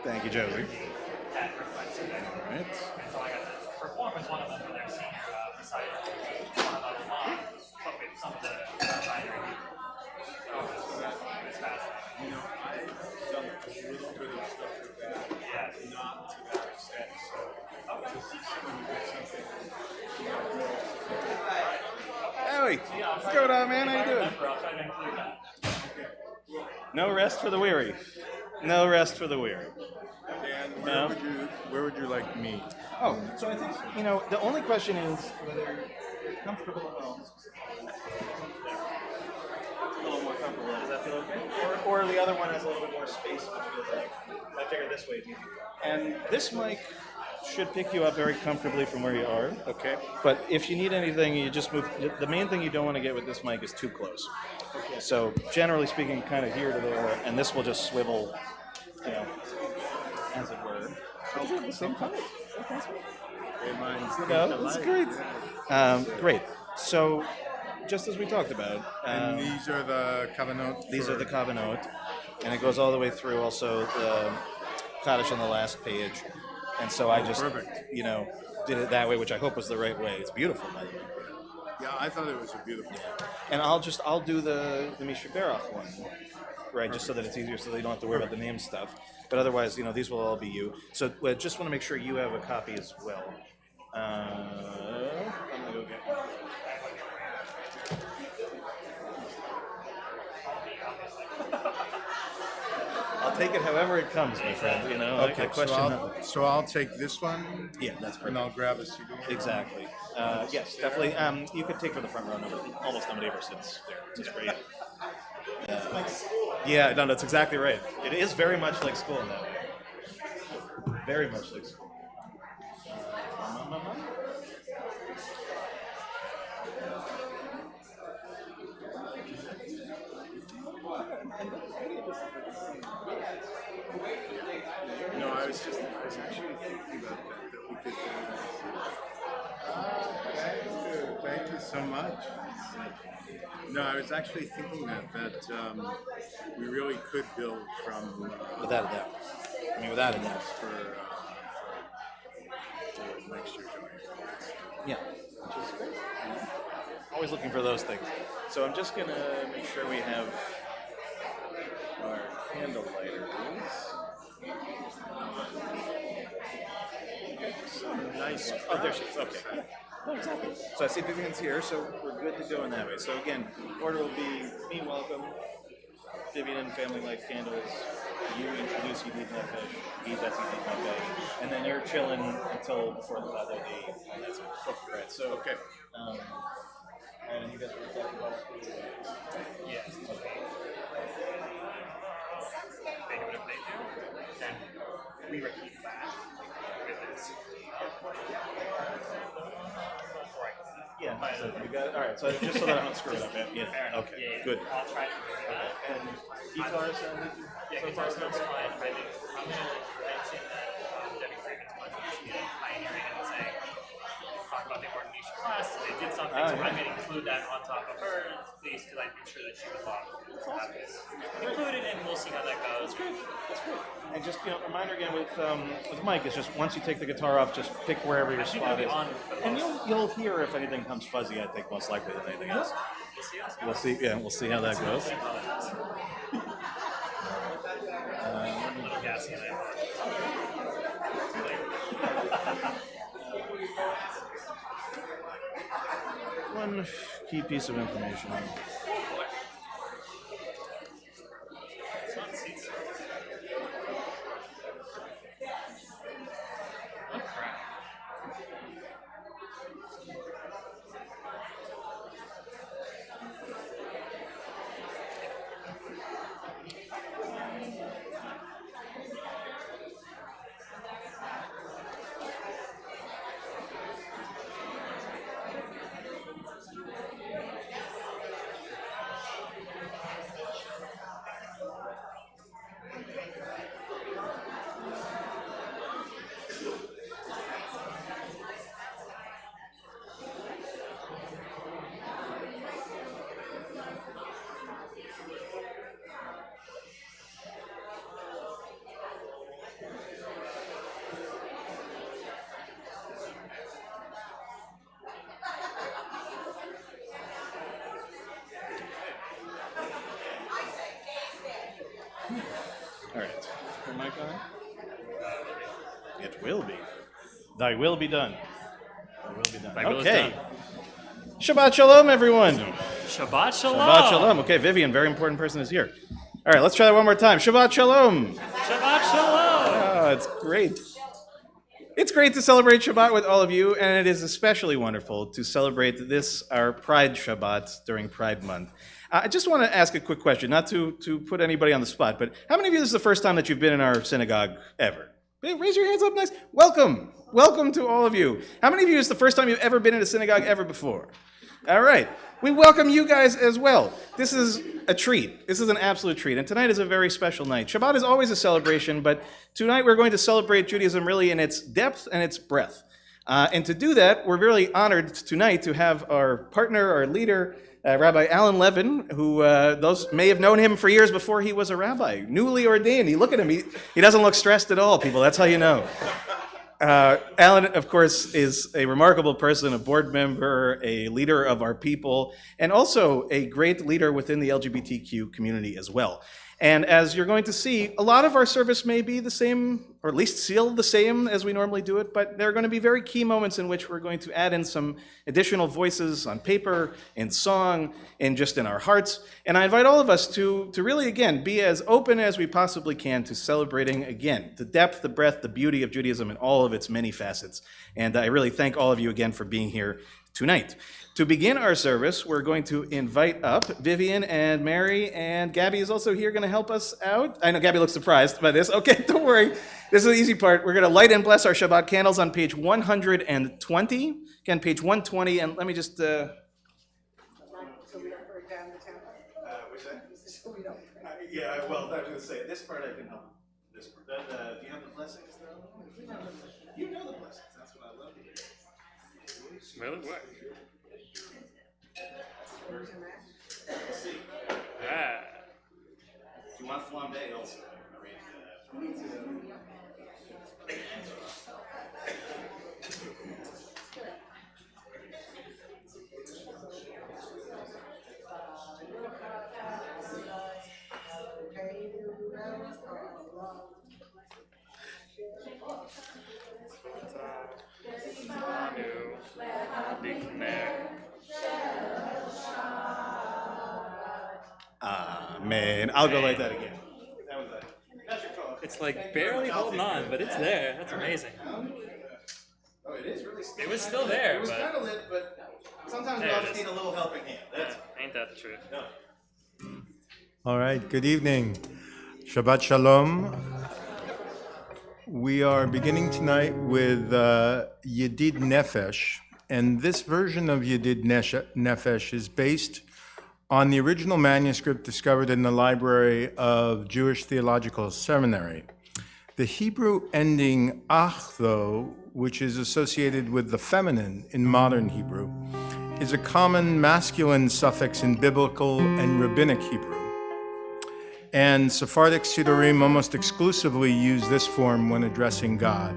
Thank you, Joey. That reflects it. All right. And so I got to perform with one of them for their senior recital. One of them, but with some of the minor people. So it was fascinating. You know, I've done a little bit of stuff with that, not to that extent. So to see someone do something, Howie, what's going on, man? How you doing? I'll try to include that. No rest for the weary. No rest for the weary. Dan, No. where would you like me? Oh, so I think, the only question is whether you're comfortable at home. A little more comfortable. Does that feel okay? Or the other one has a little bit more space, it feels like. I figured this way. And this mic should pick you up very comfortably from where you are. Okay. But if you need anything, you just move. The main thing you don't want to get with this mic is too close. Okay. So generally speaking, kind of here to there, and this will just swivel, as it were. At the same time. That's great. Great. So, just as we talked about, And these are the Kavanot. these are the Kavanot, and it goes all the way through. Also, the Kaddish on the last page, and so I just, Perfect. did it that way, which I hope was the right way. It's beautiful, by the way. Yeah, I thought it was a beautiful. And I'll do the Misha Berach one, right? Just so that it's easier, so that you don't have to worry about the name stuff. But otherwise, these will all be you. So just want to make sure you have a copy as well. I'm gonna go get one. I'll take it however it comes, my friend. Okay, I question. so I'll take this one. Yeah, that's perfect. And I'll grab a CD. Exactly. Yes, definitely. You could take for the front row. Almost nobody ever sits there, which is great. Yeah, no, that's exactly right. It is very much like school in that way. Very much like school. No, I was actually thinking about that we could thank you so much. No, I was actually thinking that we really could build from Without a doubt. Without a doubt. for next year going forward. Yeah. Which is great. Always looking for those things. So I'm just gonna make sure we have our candle lighters. Nice. Oh, there she is. Okay. Oh, exactly. So I see Vivian's here, so we're good to go in that way. So again, order will be me welcome, Vivian and family light candles, you introduce Yedid Nefesh, that's Yedid Nefesh, and then you're chilling until before the Father Day, and that's it. Right. So Okay. And you guys were talking about Yes. Okay. They do whatever they do, then we repeat that with this. Yeah, so you got it. All right, so just so that I don't screw it up. Yeah. Fair enough. Okay. Yeah. Good. I'll try to do that. And guitar sound? Yeah, guitar sounds fine. I think I'm going to mention that Debbie Freeman's one is pioneering and saying, talk about the important niche class. They did something, so I'm going to include that on top of her, please, because I'm sure that she would love to have this included, and we'll see how that goes. That's great. And just reminder again with Mike is just once you take the guitar off, just pick wherever your spot is, and you'll hear if anything comes fuzzy. I think most likely than anything else. We'll see. Yeah, we'll see how that goes. A little gassy, and One key piece of information. it's not seats. Oh crap. on? It will be. Thy will be done. Thy will be done. Thy will is Okay. done. Shabbat shalom, everyone. Shabbat shalom. Shabbat shalom. Okay, Vivian, very important person, is here. All right, let's try that one more time. Shabbat shalom. Shabbat shalom. Oh, it's great. It's great to celebrate Shabbat with all of you, and it is especially wonderful to celebrate this, our Pride Shabbat during Pride Month. I just want to ask a quick question, not to put anybody on the spot, but how many of you this is the first time that you've been in our synagogue ever? Raise your hands up, nice. Welcome. Welcome to all of you. How many of you is the first time you've ever been in a synagogue ever before? All right. We welcome you guys as well. This is a treat. This is an absolute treat. And tonight is a very special night. Shabbat is always a celebration, but tonight we're going to celebrate Judaism really in its depth and its breadth. And to do that, we're really honored tonight to have our partner, our leader, Rabbi Alan Levin, who those may have known him for years before he was a rabbi, newly ordained. You look at him, he doesn't look stressed at all, people. That's how you know. Alan, of course, is a remarkable person, a board member, a leader of our people, and also a great leader within the LGBTQ community as well. And as you're going to see, a lot of our service may be the same, or at least still the same as we normally do it, but there are going to be very key moments in which we're going to add in some additional voices on paper, in song, and just in our hearts. And I invite all of us to really, again, be as open as we possibly can to celebrating, again, the depth, the breadth, the beauty of Judaism in all of its many facets. And I really thank all of you again for being here tonight. To begin our service, we're going to invite up Vivian and Mary, and Gabby is also here going to help us out. I know Gabby looks surprised by this. Okay, don't worry. This is the easy part. We're going to light and bless our Shabbat candles on page 120. Again, page 120, and let me just... So we don't burn down the temple. what's that? So we don't burn. Yeah, well, I was going to say, this part I can help. This part. Do you have the blessings, though? You know the blessings. That's what I love to hear. Smell it work. Let's see. Ah. If you want flambe also, I can arrange that. Amen. I'll go like that again. That was it. That's your call. It's like barely holding on, but it's there. That's amazing. Oh, it is really still. It was still there, It was but- kind of lit, but sometimes we There all it just is. need a little helping hand. That's Ain't that the truth? no. All right, good evening. Shabbat Shalom. We are beginning tonight with Yedid Nefesh, and this version of Yedid Nefesh is based on the original manuscript discovered in the Library of Jewish Theological Seminary. The Hebrew ending ach, though, which is associated with the feminine in modern Hebrew, is a common masculine suffix in biblical and rabbinic Hebrew. And Sephardic Sidurim almost exclusively use this form when addressing God.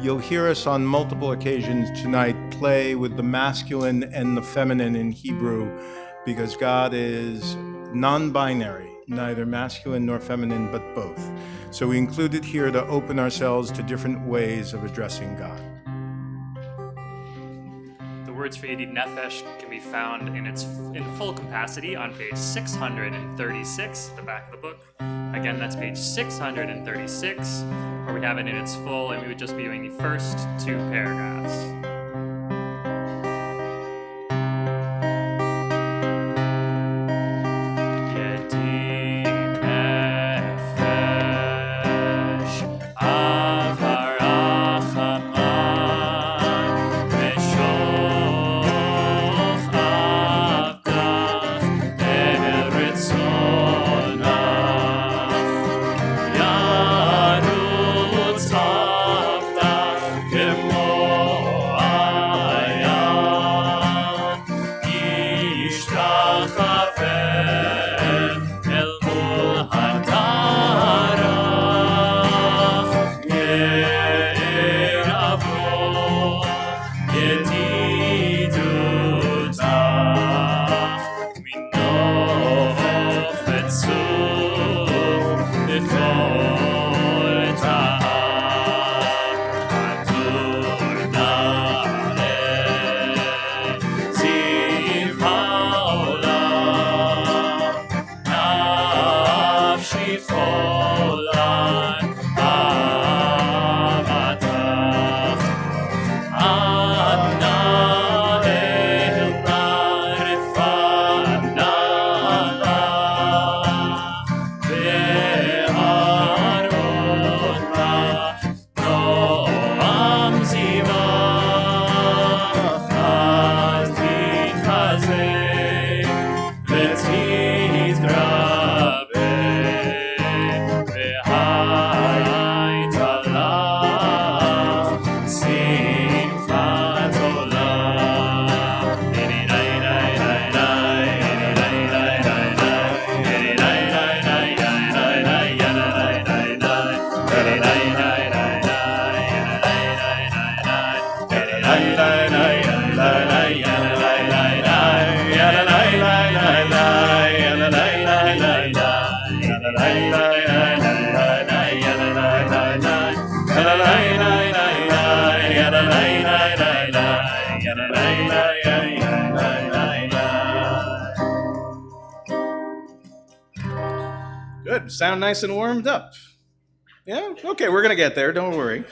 You'll hear us on multiple occasions tonight play with the masculine and the feminine in Hebrew because God is non-binary, neither masculine nor feminine, but both. So we include it here to open ourselves to different ways of addressing God. The words for Yedid Nefesh can be found in full capacity on page 636, the back of the book. Again, that's page 636, where we have it in its full, and we would just be doing the first two paragraphs. Kemo Good. Sound nice and warmed up. Yeah? Okay, we're going to get there. Don't worry.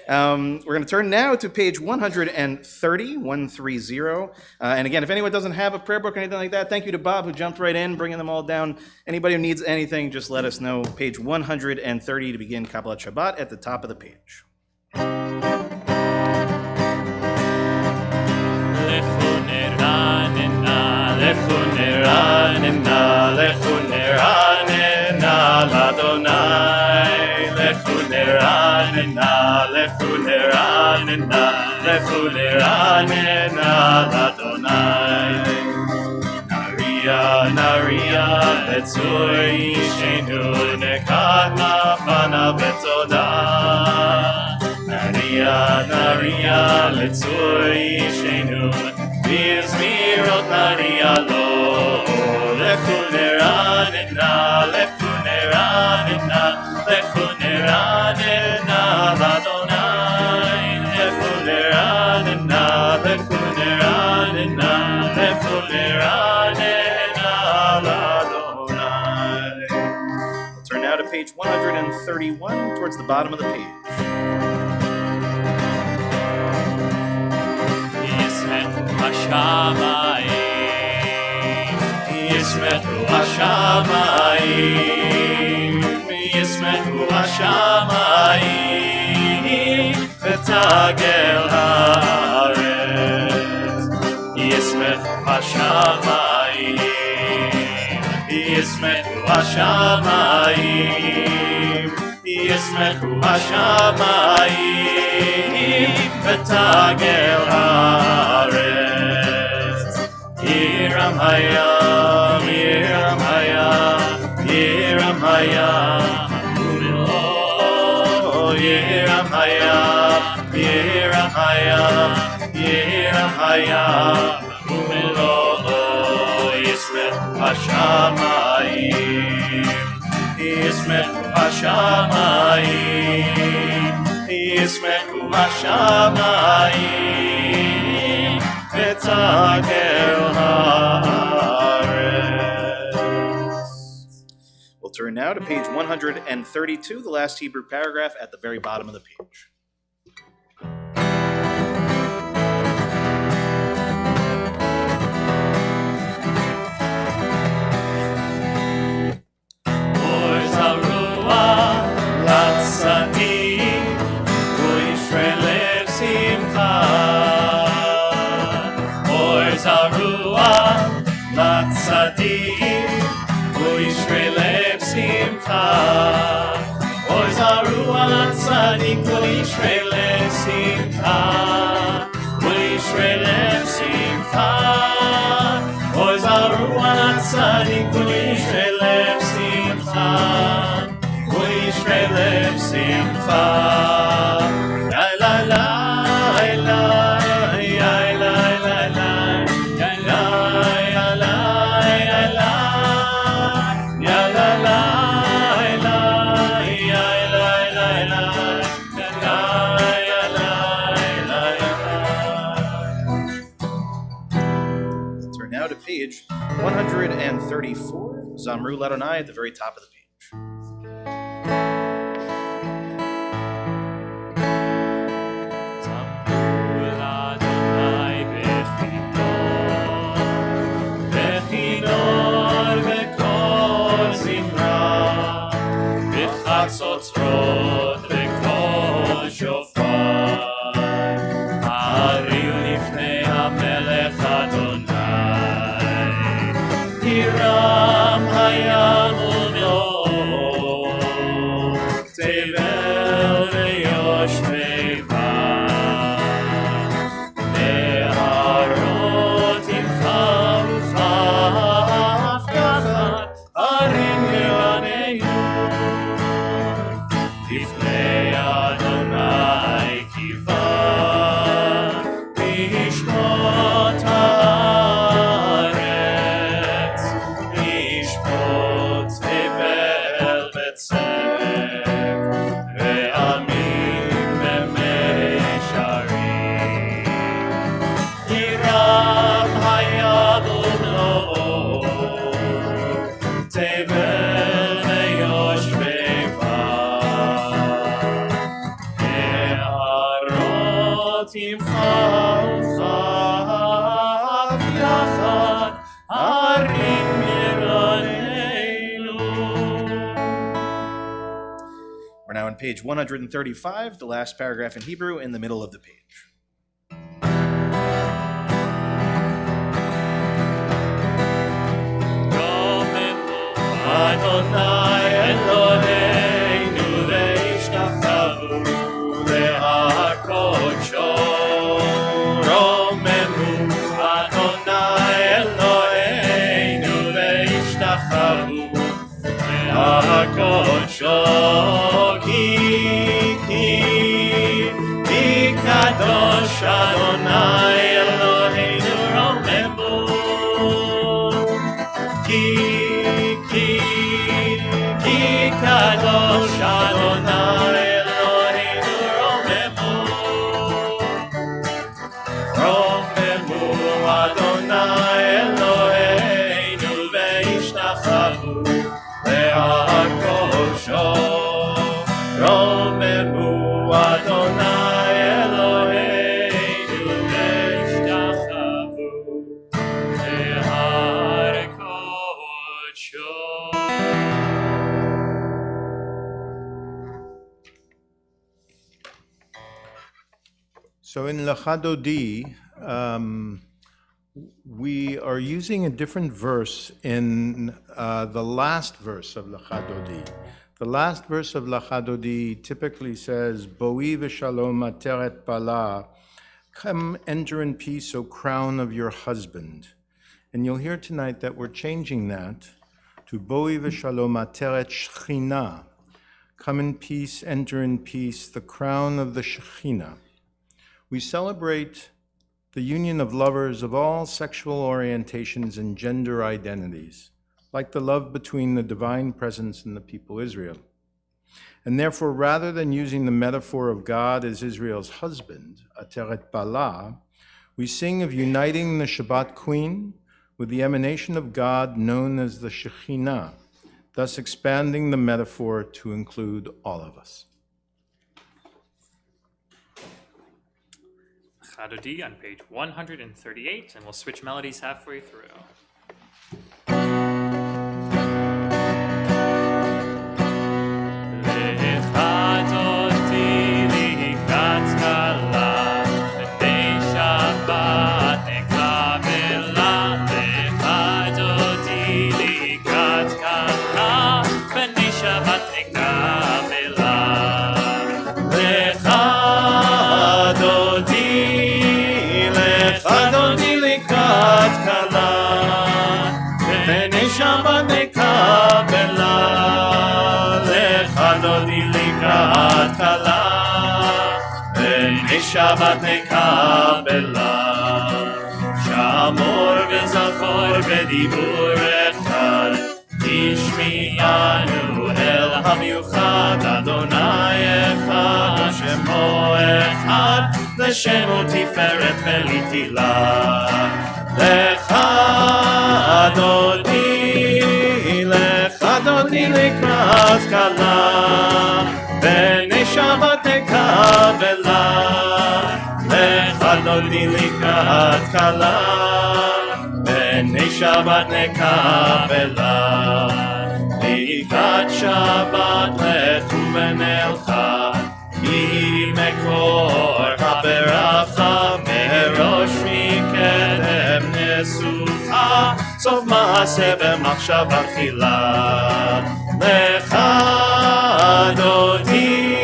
We're going to turn now to page 130, 130. And again, if anyone doesn't have a prayer book or anything like that, thank you to Bob who jumped right in, bringing them all down. Anybody who needs anything, just let us know. Page 130 to begin Kabbalat Shabbat at the top of the page. Naria Letzui Shenu Nekadma Fana Betoda Naria Letzui Shenu Bizmirot Naria Lo Lefuneranina Lefuneranina Lefuneranina Ladonai Lefuneranina Lefuneranina Lefuneranina We'll turn now to page 131 towards the bottom of the page. Yismechu Hashamayim Yismechu Hashamayim V'tagel haaretz Yismechu Hashamayim Yismechu Hashamayim Yismechu Hashamayim V'tagel haaretz Yiram hayam, yiram hayam, yiram hayam, oh, yiram hayam, yiram hayam, yiram hayam, oh, Yismechu Hashamayim, Yismechu Hashamayim, Yismechu Hashamayim, V'tagel haaretz. We'll turn now to page 132, the last Hebrew paragraph at the very bottom of the page. Turn now to page 134, Zamru Ladonai at the very top of the page. Tzotzrot v'kol shofar, hariu lifnei hamelech Adonai, Hiram hayam umlo Tevel veyoshvei Neharot imcham chaf yachad Arim Yeranenu Tifnei Adonai kiva Mishmot haaretz Mishmot tevel betzedek Ve'amim b'meisharim Hiram hayad umlo Tevel ve'yoshvei Neharot imchal chav yachad Arim Yeranenu. We're now on page 135, the last paragraph in Hebrew in the middle of the page. Adonai Eloheinu ve'ishtachavu le'hakodsho Romemu Adonai Eloheinu ve'ishtachavu le'hakodsho Ki kadosh Adonai Eloheinu Romemu Ki kadosh Adonai Eloheinu Romemu Romemu Adonai Eloheinu ve'ishtachavu le'hakodsho Romemu Adonai Eloheinu ve'ishtachavu le'hakodsho. So in Lachadodi, we are using a different verse in the last verse of Lachadodi. The last verse of Lachadodi typically says, Boi v'shalom ateret pala, come enter in peace, O crown of your husband. And you'll hear tonight that we're changing that to Boi v'shalom ateret shechina, come in peace, enter in peace, the crown of the Shekhinah. We celebrate the union of lovers of all sexual orientations and gender identities, like the love between the divine presence and the people Israel. And therefore, rather than using the metaphor of God as Israel's husband, Ateret Bala, we sing of uniting the Shabbat queen with the emanation of God known as the Shekhinah, thus expanding the metaphor to include all of us. Chadodi on page 138, and we'll switch melodies halfway through. Shabbat nekabela Shamor v'zachor v'dibur echad Tishmi'anu el hamiuchad Adonai echad Shemo echad L'shemo tiferet v'litila Lecha Dodi likrat kala B'nei Shabbat nekabela Dodi likrat kala B'nei Shabbat nekabela Likrat Shabbat lechu v'nelcha Ki mekor haberacha Merosh mikedem nesucha סוף מעשה במחשבה תחילה. לך דודי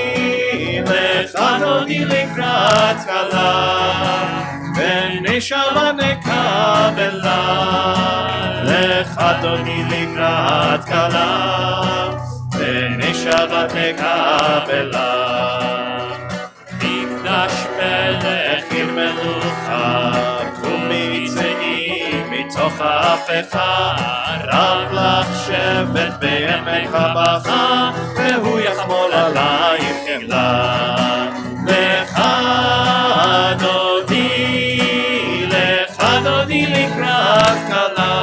לקראת כלה, בני שבת נקבלה. לך דודי לקראת כלה, בני שבת נקבלה. מקדש מלך עיר מלוכה, ומצאים מתוך ההפכה, רב לך שבט בעמק הבכה, והוא יחמול עלייך חמלה. לך דודי לקראת כלה,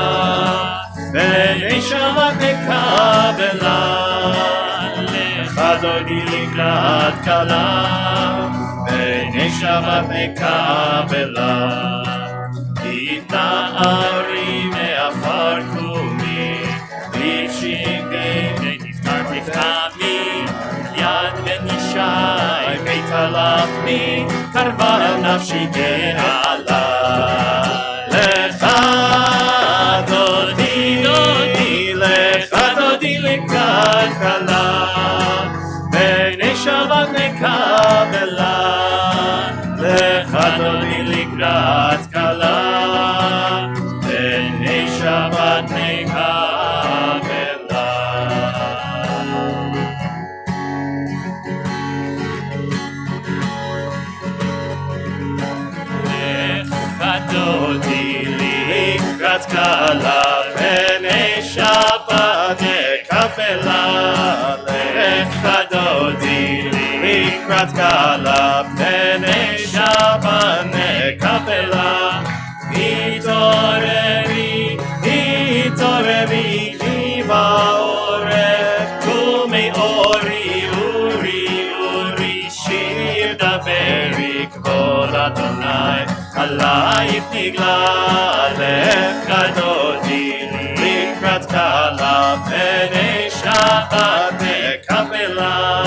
בני שבת נקבלה. לך דודי לקראת כלה, בני שבת נקבלה. התנערי מעפר קומי, לפשיגי נפטר תפעמי, יד בן ישי בית הלחמי, קרבה נפשי גאלה. לך דודי לקראת כלה, בני שבת נקבלה. לך דודי לקראת כלה, בני שבת נקבלה. לך דודי לקראת כלה, בני שבת נקבלה. לך דודי לקראת כלה, בני שבת נקבלה. התעוררי כי בעורף, קומי אורי, שיר דברי כבוד אדוני, עלייך נגלה. לך דודי לקראת כלה, בני שבת נקבלה.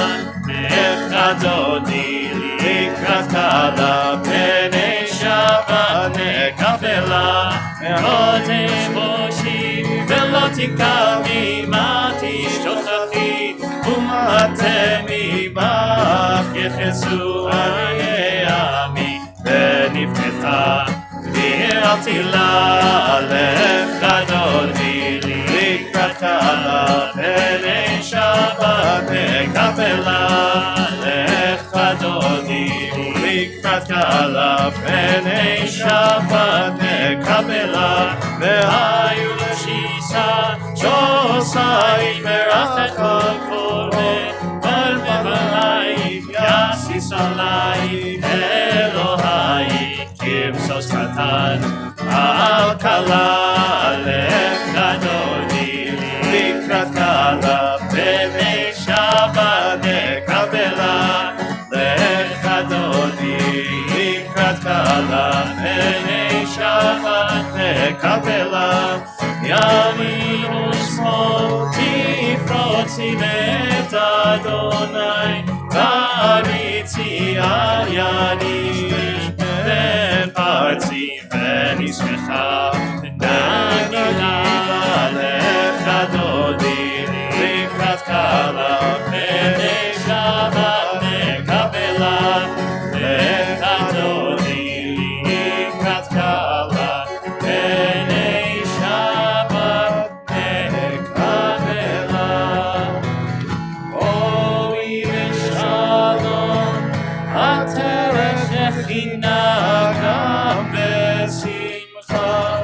לך דודי לקראת כלה, בני שבת נקבלה. לא תשבושי ולא תקמי, מה תשתוכחי ומה מבך יחסו אריה עמי. ונפתחה דביר עטילה. לך דודי לקראת כלה, בני שבת נקבלה. לך דודי לקראת כלה, בני שבת נקבלה. והיו לשישה שוסייך ורחך קורא, ולבלייך יסיס עלייך אלוהייך, כבשוס קטן על כלה. לך דודי לקראת כלה, בני שבת נקבלה. לך דודי לקראת כלה, בני שבת נקבלה. ימין ושמאל תפרוצי את אדוני, תריצי על ידי ופרצי ונשמחה נגילה. לך דודי לקראת כלה, בני שבת נקבלה. לך דודי לקראת כלה, בני שבת נקבלה. אוי ושלום, התרח הכינה גם בשמחה,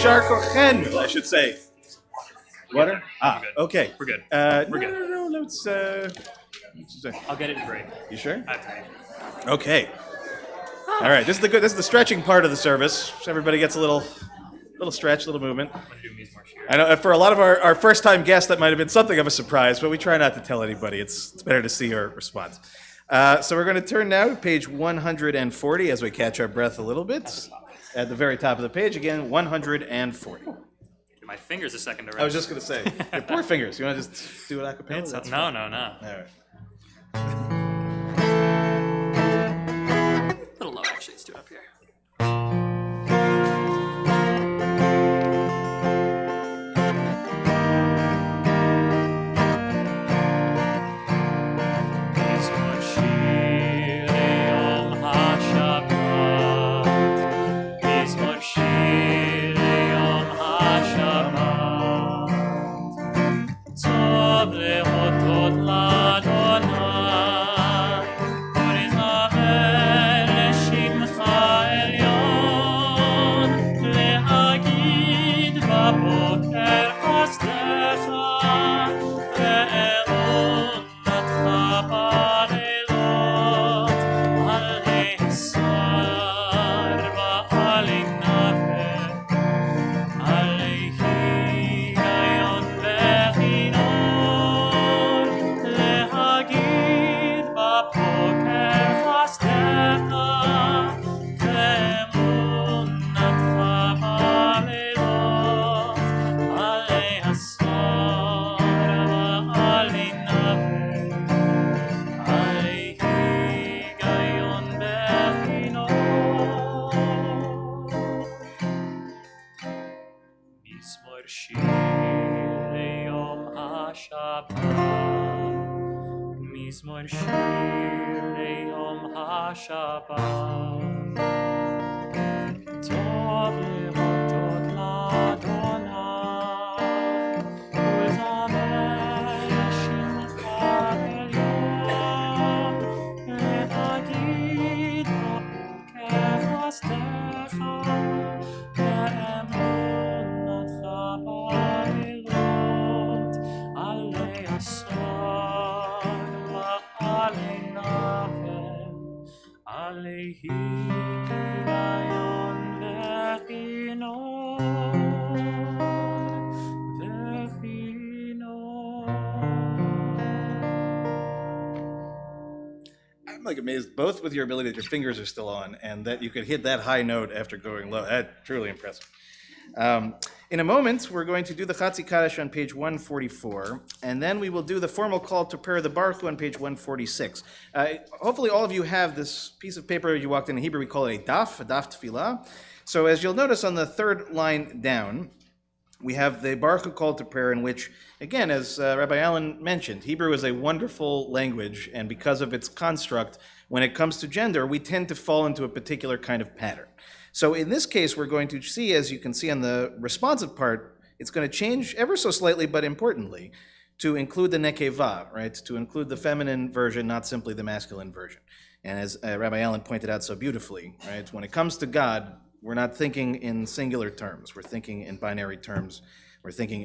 Yashar Kochen, I should say. Water? Ah, good. okay. We're good. We're We're good. No, let's I'll get it in break. you sure? I have time. Okay. All right. This is the stretching part of the service. So everybody gets a little stretch, little movement. I'm gonna do Mizmor Shir. I know for a lot of our first time guests that might have been something of a surprise, but we try not to tell anybody. It's better to see your response. So we're going to turn now to page 140 as we catch our breath a little bit. At the very top of the page again, 140. Give my fingers a second to rest. I was just going to say, your poor fingers. You want to just do it a cappella? It's, That's no. All right. A little low, actually. Let's do it up here. Mizmor Shir Yom HaShabbat. Mizmor Shir Yom HaShabbat. Tov lehodot l'Adonai. ולזמר לשמך עליון, להגיד בבוקר חסדך, ואמונתך בלילות, על הישר ועל ענווה, על היגיון וכינור, להגיד בבוקר חסדך, ואמונתך בלילות, על הישר ועל ענווה, על היגיון וכינור. מזמור שיר ליום השבת. מזמור שיר ליום השבת. טוב להודות לאדוני, ולזמר לשמך עליון, להגיד בבוקר חסדך, ואמונתך בלילות, עלי השר ועלי נבל, עלי היגיון וכינור, I'm like amazed both with your ability that your fingers are still on and that you could hit that high note after going low. That's truly impressive. In a moment, we're going to do the Chatzi Kaddish on page 144, and then we will do the formal call to prayer, the Baruch Hu, on page 146. Hopefully all of you have this piece of paper. You walked in Hebrew, we call it a daf tefillah. So as you'll notice on the third line down, we have the Baruch Hu call to prayer, in which, again, as Rabbi Allen mentioned, Hebrew is a wonderful language, and because of its construct, when it comes to gender, we tend to fall into a particular kind of pattern. So in this case, we're going to see, as you can see on the responsive part, it's going to change ever so slightly, but importantly, to include the nekeva, right? To include the feminine version, not simply the masculine version. And as Rabbi Allen pointed out so beautifully, right? When it comes to God, we're not thinking in singular terms. We're thinking in binary terms. We're thinking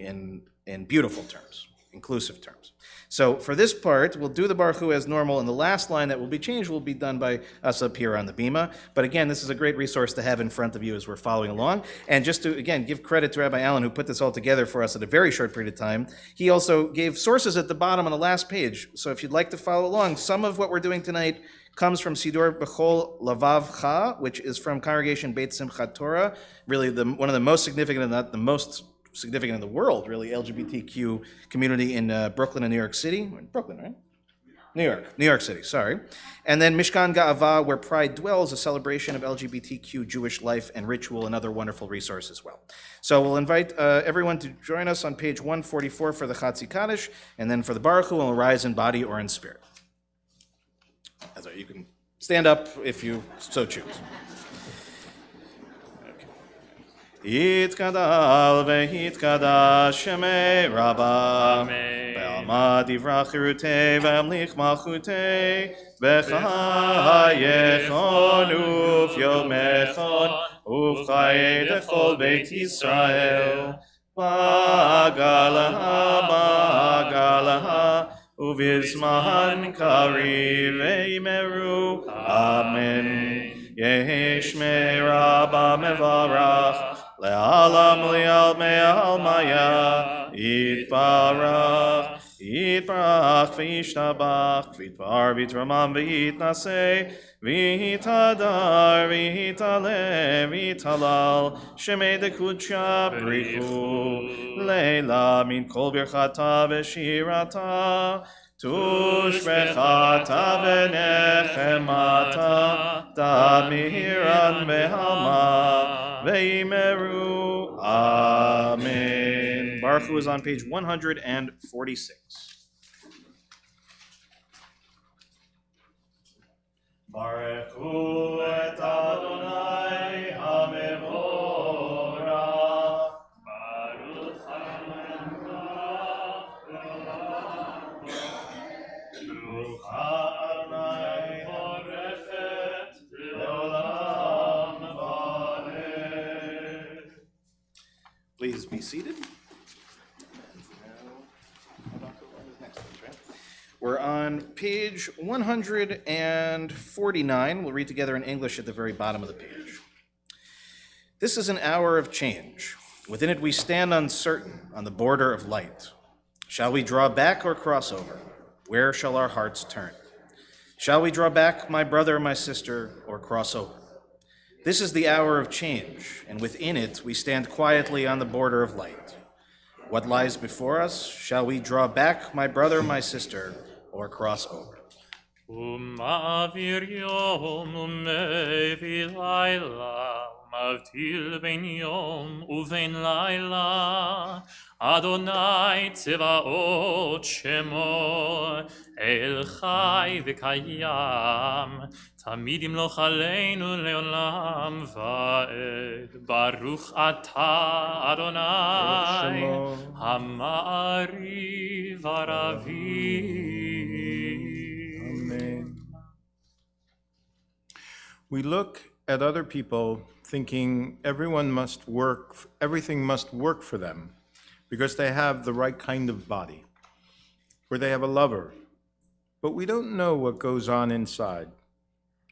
in beautiful terms, inclusive terms. So for this part, we'll do the Baruch Hu as normal, and the last line that will be changed will be done by us up here on the bima. But again, this is a great resource to have in front of you as we're following along. And just to, again, give credit to Rabbi Allen, who put this all together for us at a very short period of time, he also gave sources at the bottom on the last page. So if you'd like to follow along, some of what we're doing tonight comes from Sidor Bechol Lavavcha, which is from Congregation Beit Simchat Torah, really one of the most significant, and not the most significant in the world, really, LGBTQ community in Brooklyn and New York City. Brooklyn, right? New York City, sorry. And then Mishkan Ga'ava, Where Pride Dwells, a celebration of LGBTQ Jewish life and ritual, another wonderful resource as well. So we'll invite everyone to join us on page 144 for the Chatzi Kaddish, and then for the Baruch Hu, we'll rise in body or in spirit. So you can stand up if you so choose. Yitkadal vehitkadash shemei Rabba Be'alma divra chirutei ve'amlich malchutei V'chayechon ufyomechon ובחיי לכל בית ישראל. בעגלה, ובזמן קריב אמרו אמן. יהי שמי רבה מברך, לעלם ליל מעלמיה, יתברך, יתברך וישתבח, ויתפאר ויתרומם ויתנשא, ויתהדר ויתעלה ויתהלל, שמי דקודשא בריחו, לילה מן כל ברכתה ושירתה, תושבחתה ונחמתה, תמירן בהלמה, ואמרו Amen. Baruch Hu is on page 146. Baruch Hu et Adonai HaMevorach. Baruch Adonai Horechet Leolam Vaed. Please be seated. We're on page 149. We'll read together in English at the very bottom of the page. This is an hour of change. Within it we stand uncertain on the border of light. Shall we draw back or cross over? Where shall our hearts turn? Shall we draw back, my brother, my sister, or cross over? This is the hour of change, and within it we stand quietly on the border of light. What lies before us? Shall we draw back, my brother, my sister, or cross over? ומעביר יום ומביא לילה, ומבדיל בין יום ובין לילה. אדוני צבאות שמו, אל חי וקיים, תמיד ימלוך עלינו לעולם ועד. ברוך אתה אדוני, המעריב ערבים. Amen. We look at other people thinking everything must work for them because they have the right kind of body, or they have a lover. But we don't know what goes on inside,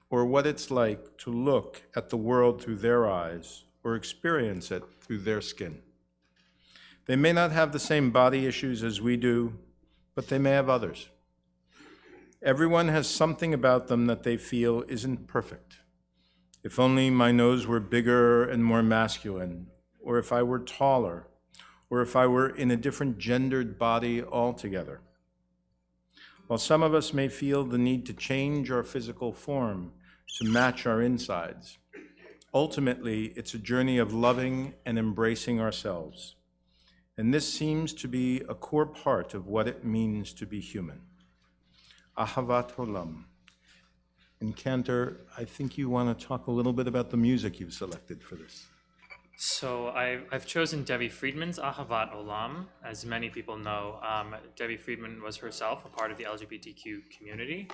or what it's like to look at the world through their eyes, or experience it through their skin. They may not have the same body issues as we do, but they may have others. Everyone has something about them that they feel isn't perfect. If only my nose were bigger and more masculine, or if I were taller, or if I were in a different gendered body altogether. While some of us may feel the need to change our physical form to match our insides, ultimately it's a journey of loving and embracing ourselves. And this seems to be a core part of what it means to be human. Ahavat Olam. And Cantor, I think you want to talk a little bit about the music you've selected for this. So I've chosen Debbie Friedman's Ahavat Olam. As many people know, Debbie Friedman was herself a part of the LGBTQ community.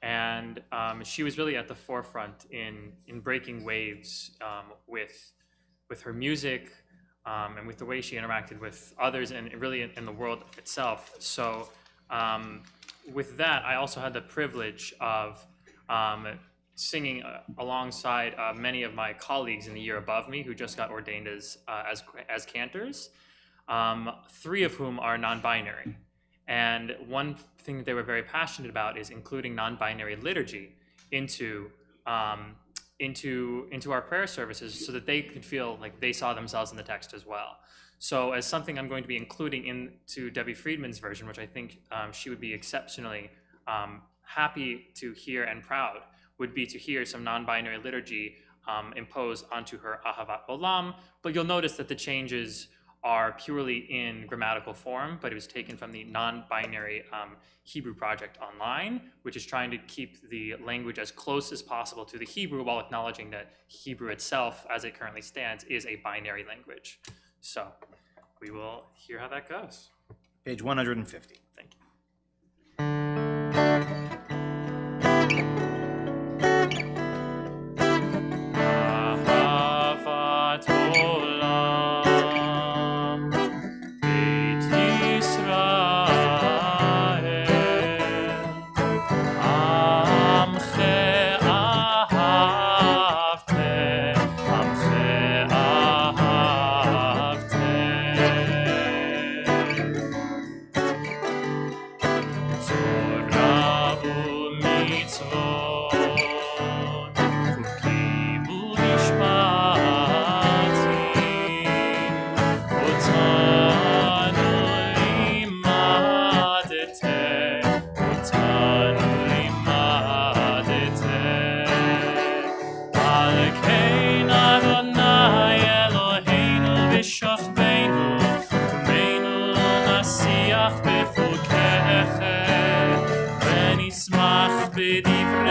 And she was really at the forefront in breaking waves with her music and with the way she interacted with others and really in the world itself. So with that, I also had the privilege of singing alongside many of my colleagues in the year above me who just got ordained as cantors, 3 of whom are non-binary. And one thing that they were very passionate about is including non-binary liturgy into our prayer services so that they could feel like they saw themselves in the text as well. So as something I'm going to be including into Debbie Friedman's version, which I think she would be exceptionally happy to hear and proud, would be to hear some non-binary liturgy imposed onto her Ahavat Olam. But you'll notice that the changes are purely in grammatical form, but it was taken from the non-binary Hebrew project online, which is trying to keep the language as close as possible to the Hebrew while acknowledging that Hebrew itself, as it currently stands, is a binary language. So we will hear how that goes. Page 150. Thank you.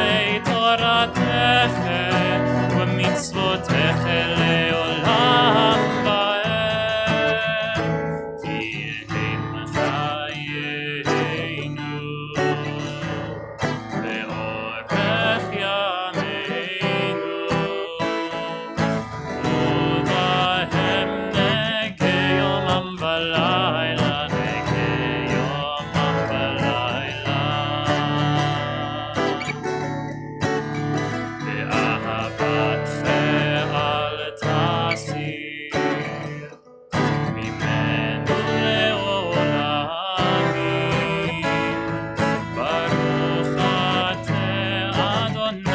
Adonai Toratecha ומצוותיך לעולם ועד כי הם חיינו לאורך ימינו ובהם נגה יומם ולילה נגה יומם ולילה ואהבתך אל תסיר ממנו לעולמים ברוך אתה אדוני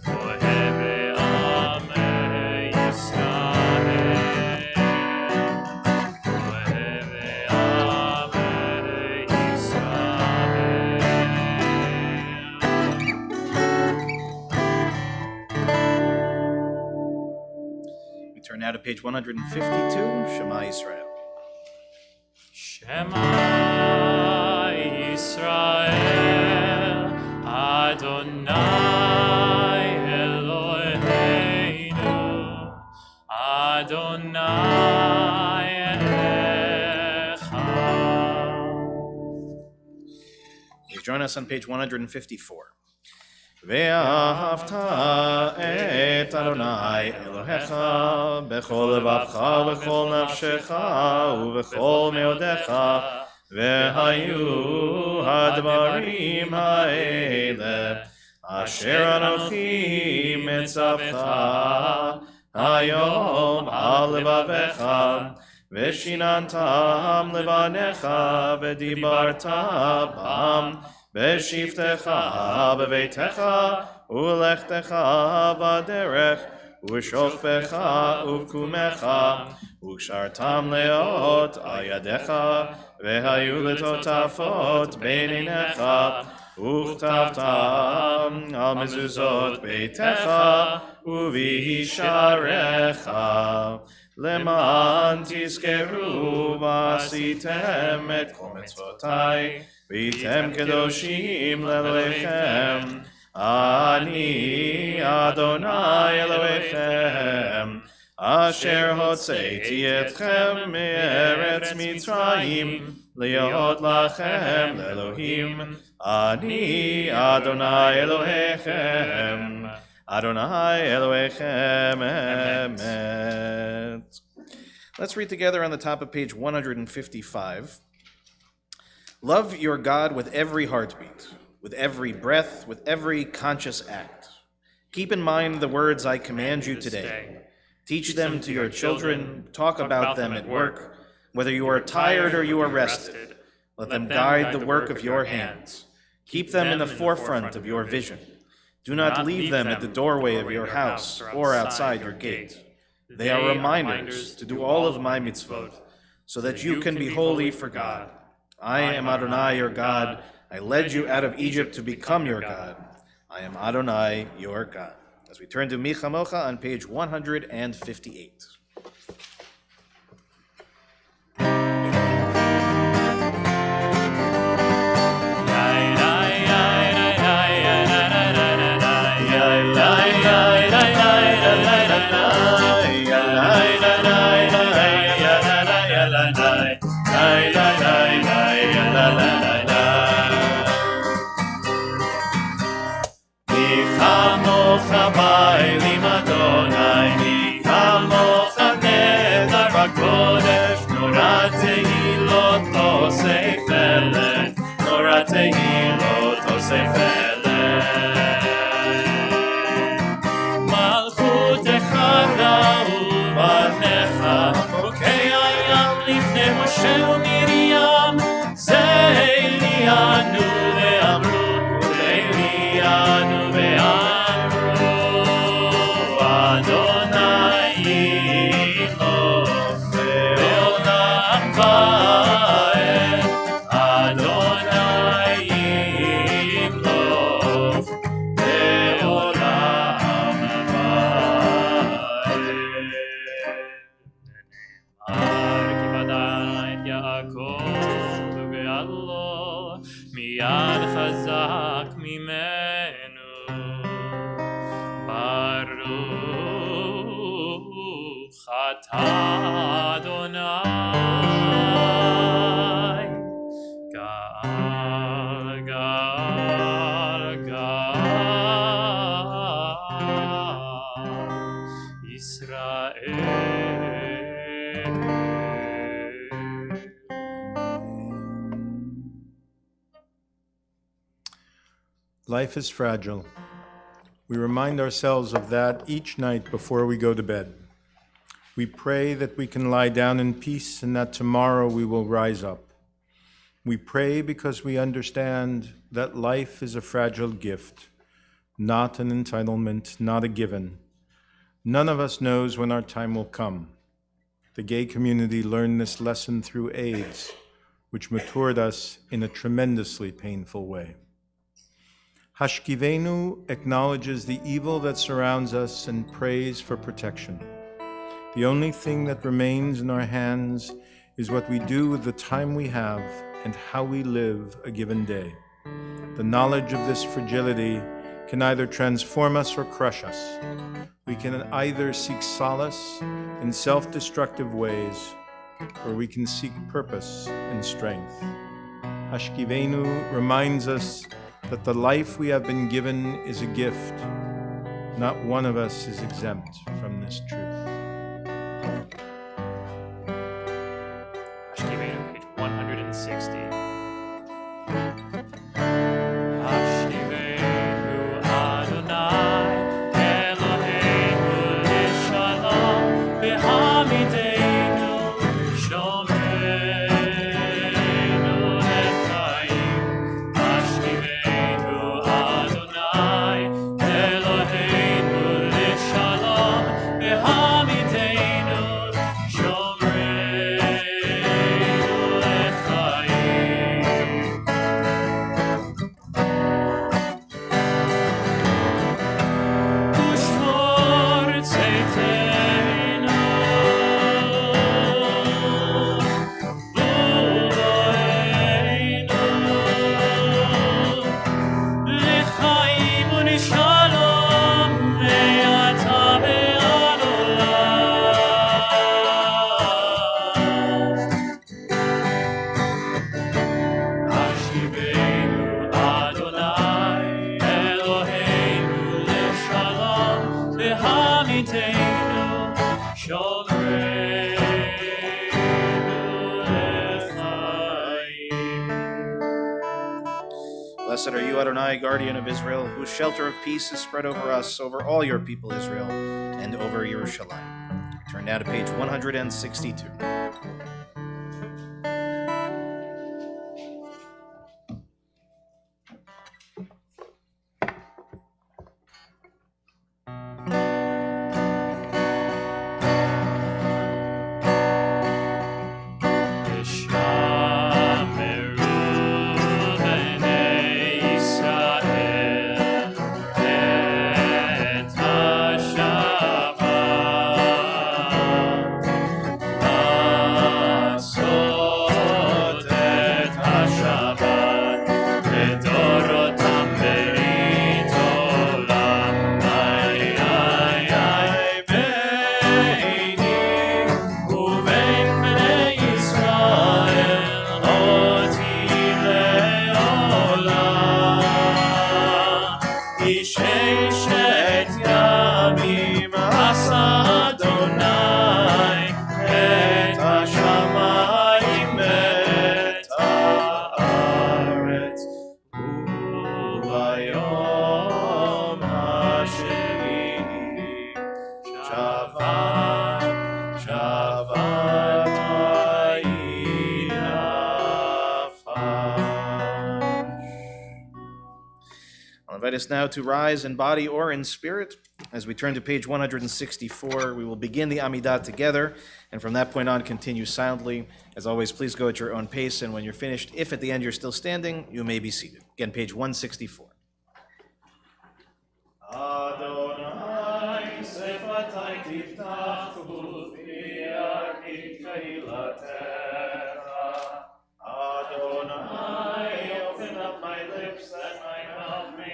אוהב עמי ישראל אוהב עמי ישראל. We turn now to page 152, Shema Israel. Shema Yisrael Adonai Eloheinu Adonai Echad. Please join us on page 154. ואהבת את אדוני אלוהיך בכל לבבך ובכל נפשך ובכל מאודיך והיו הדברים האלה אשר אנוכי מצווך היום על לבביך ושיננתם לבניך ודיברת בם בשבתך בביתך ולכתך בדרך ובשוכבך ובקומך וקשרתם לאות על ידיך והיו לטוטפות בין עיניך וכתבתם על מזוזות ביתך ובישעריך למען תזכרו ועשיתם את כל מצוותיי והייתם קדושים לאלוהיכם אני אדוני אלוהיכם אשר הוצאתי אתכם מארץ מצרים להיות לכם לאלוהים אני אדוני אלוהיכם Adonai Elohechem Emet. Let's read together on the top of page 155. Love your God with every heartbeat, with every breath, with every conscious act. Keep in mind the words I command you today. Teach them to your children, talk about them at work, whether you are tired or you are rested. Let them guide the work of your hands. Keep them in the forefront of your vision. Do not leave them at the doorway of your house or outside your gate. They are reminders to do all of my mitzvot, so that you can be holy for God. I am Adonai your God. I led you out of Egypt to become your God. I am Adonai your God. As we turn to Mi Chamocha on page 158. מיד חזק ממנו. ברוך אתה אדוני, גאל גאל גאל ישראל. Life is fragile. We remind ourselves of that each night before we go to bed. We pray that we can lie down in peace and that tomorrow we will rise up. We pray because we understand that life is a fragile gift, not an entitlement, not a given. None of us knows when our time will come. The gay community learned this lesson through AIDS, which matured us in a tremendously painful way. Hashkivenu acknowledges the evil that surrounds us and prays for protection. The only thing that remains in our hands is what we do with the time we have and how we live a given day. The knowledge of this fragility can either transform us or crush us. We can either seek solace in self-destructive ways, or we can seek purpose and strength. Hashkivenu reminds us that the life we have been given is a gift. Not one of us is exempt from this truth. Hashkivenu, page 160. Blessed are you, Adonai, guardian of Israel, whose shelter of peace is spread over us, over all your people Israel, and over Yerushalayim. Turn now to page 162. I'll invite us now to rise in body or in spirit. As we turn to page 164, we will begin the Amidah together, and from that point on, continue silently. As always, please go at your own pace, and when you're finished, if at the end you're still standing, you may be seated. Again, page 164. Adonai, sefatai tiftach u'fi'arkit keilatecha. Adonai, open up my lips that my mouth may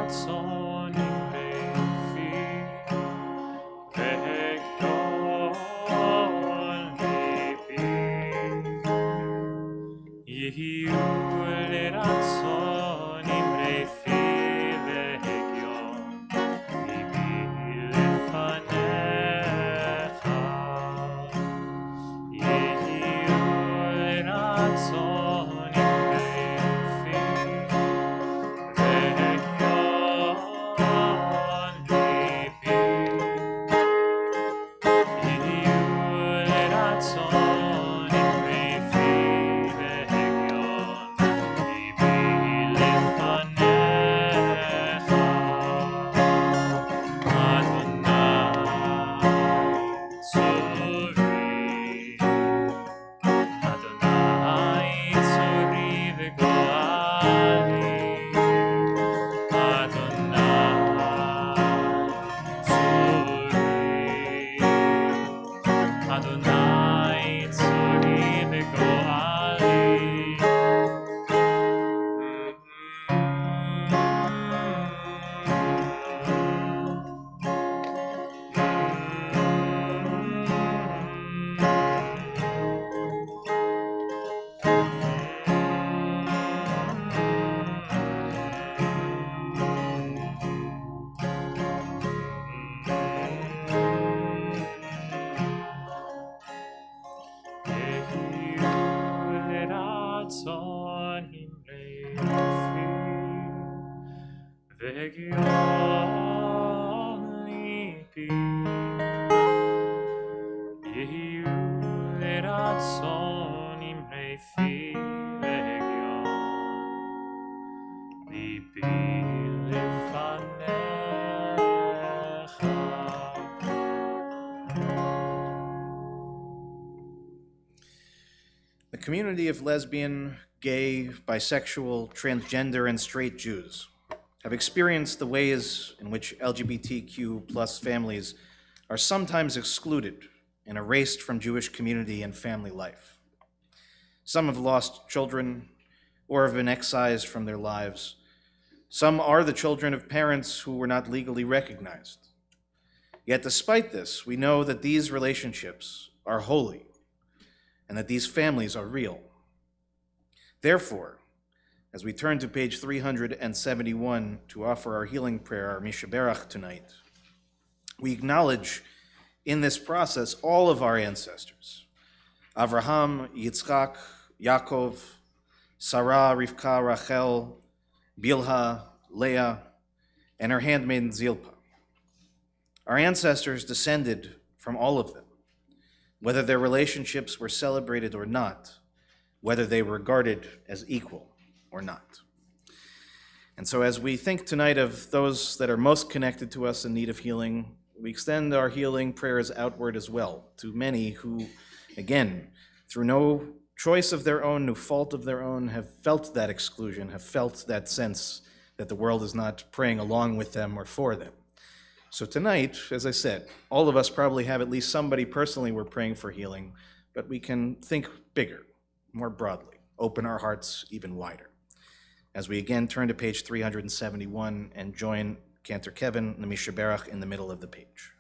רצון ימי וגדול ליבי יהיו לרצון ימי והגיון ליבי לפניך יהיו לרצון The community of lesbian, gay, bisexual, transgender, and straight Jews have experienced the ways in which LGBTQ plus families are sometimes excluded and erased from Jewish community and family life. Some have lost children or have been excised from their lives. Some are the children of parents who were not legally recognized. Yet despite this, we know that these relationships are holy and that these families are real. Therefore, as we turn to page 371 to offer our healing prayer, our Mishaberach tonight, we acknowledge in this process all of our ancestors, Avraham, Yitzchak, Yaakov, Sarah, Rivka, Rachel, Bilhah, Leah, and her handmaiden Zilpah. Our ancestors descended from all of them, whether their relationships were celebrated or not, whether they were regarded as equal or not. And so as we think tonight of those that are most connected to us in need of healing, we extend our healing prayers outward as well to many who, again, through no choice of their own, no fault of their own, have felt that exclusion, have felt that sense that the world is not praying along with them or for them. So tonight, as I said, all of us probably have at least somebody personally we're praying for healing, but we can think bigger, more broadly, open our hearts even wider. As we again turn to page 371 and join Cantor Kevin and the Mishaberach in the middle of the page.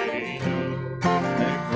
Avotenu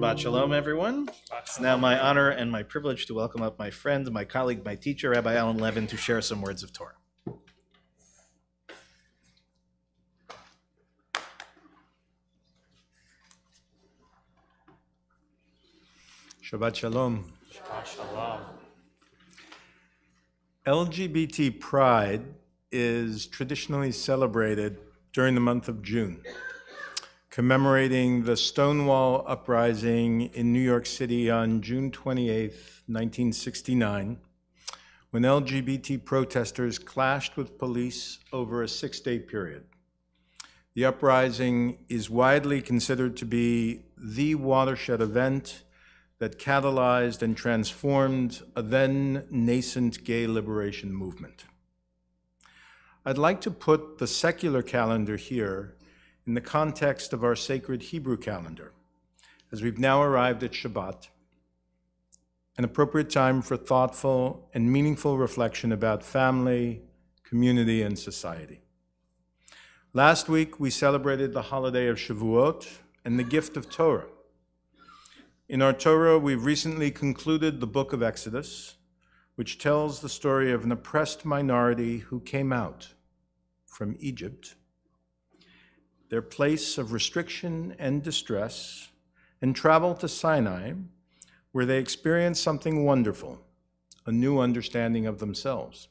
Shabbat Shalom, everyone. It's now my honor and my privilege to welcome up my friend, my colleague, my teacher, Rabbi Alan Levin, to share some words of Torah. Shabbat Shalom. Shabbat Shalom. LGBT Pride is traditionally celebrated during the month of June, commemorating the Stonewall Uprising in New York City on June 28, 1969, when LGBT protesters clashed with police over a 6-day period. The uprising is widely considered to be the watershed event that catalyzed and transformed a then nascent gay liberation movement. I'd like to put the secular calendar here in the context of our sacred Hebrew calendar, as we've now arrived at Shabbat, an appropriate time for thoughtful and meaningful reflection about family, community, and society. Last week, we celebrated the holiday of Shavuot and the gift of Torah. In our Torah, we've recently concluded the book of Exodus, which tells the story of an oppressed minority who came out from Egypt, their place of restriction and distress, and traveled to Sinai, where they experienced something wonderful, a new understanding of themselves.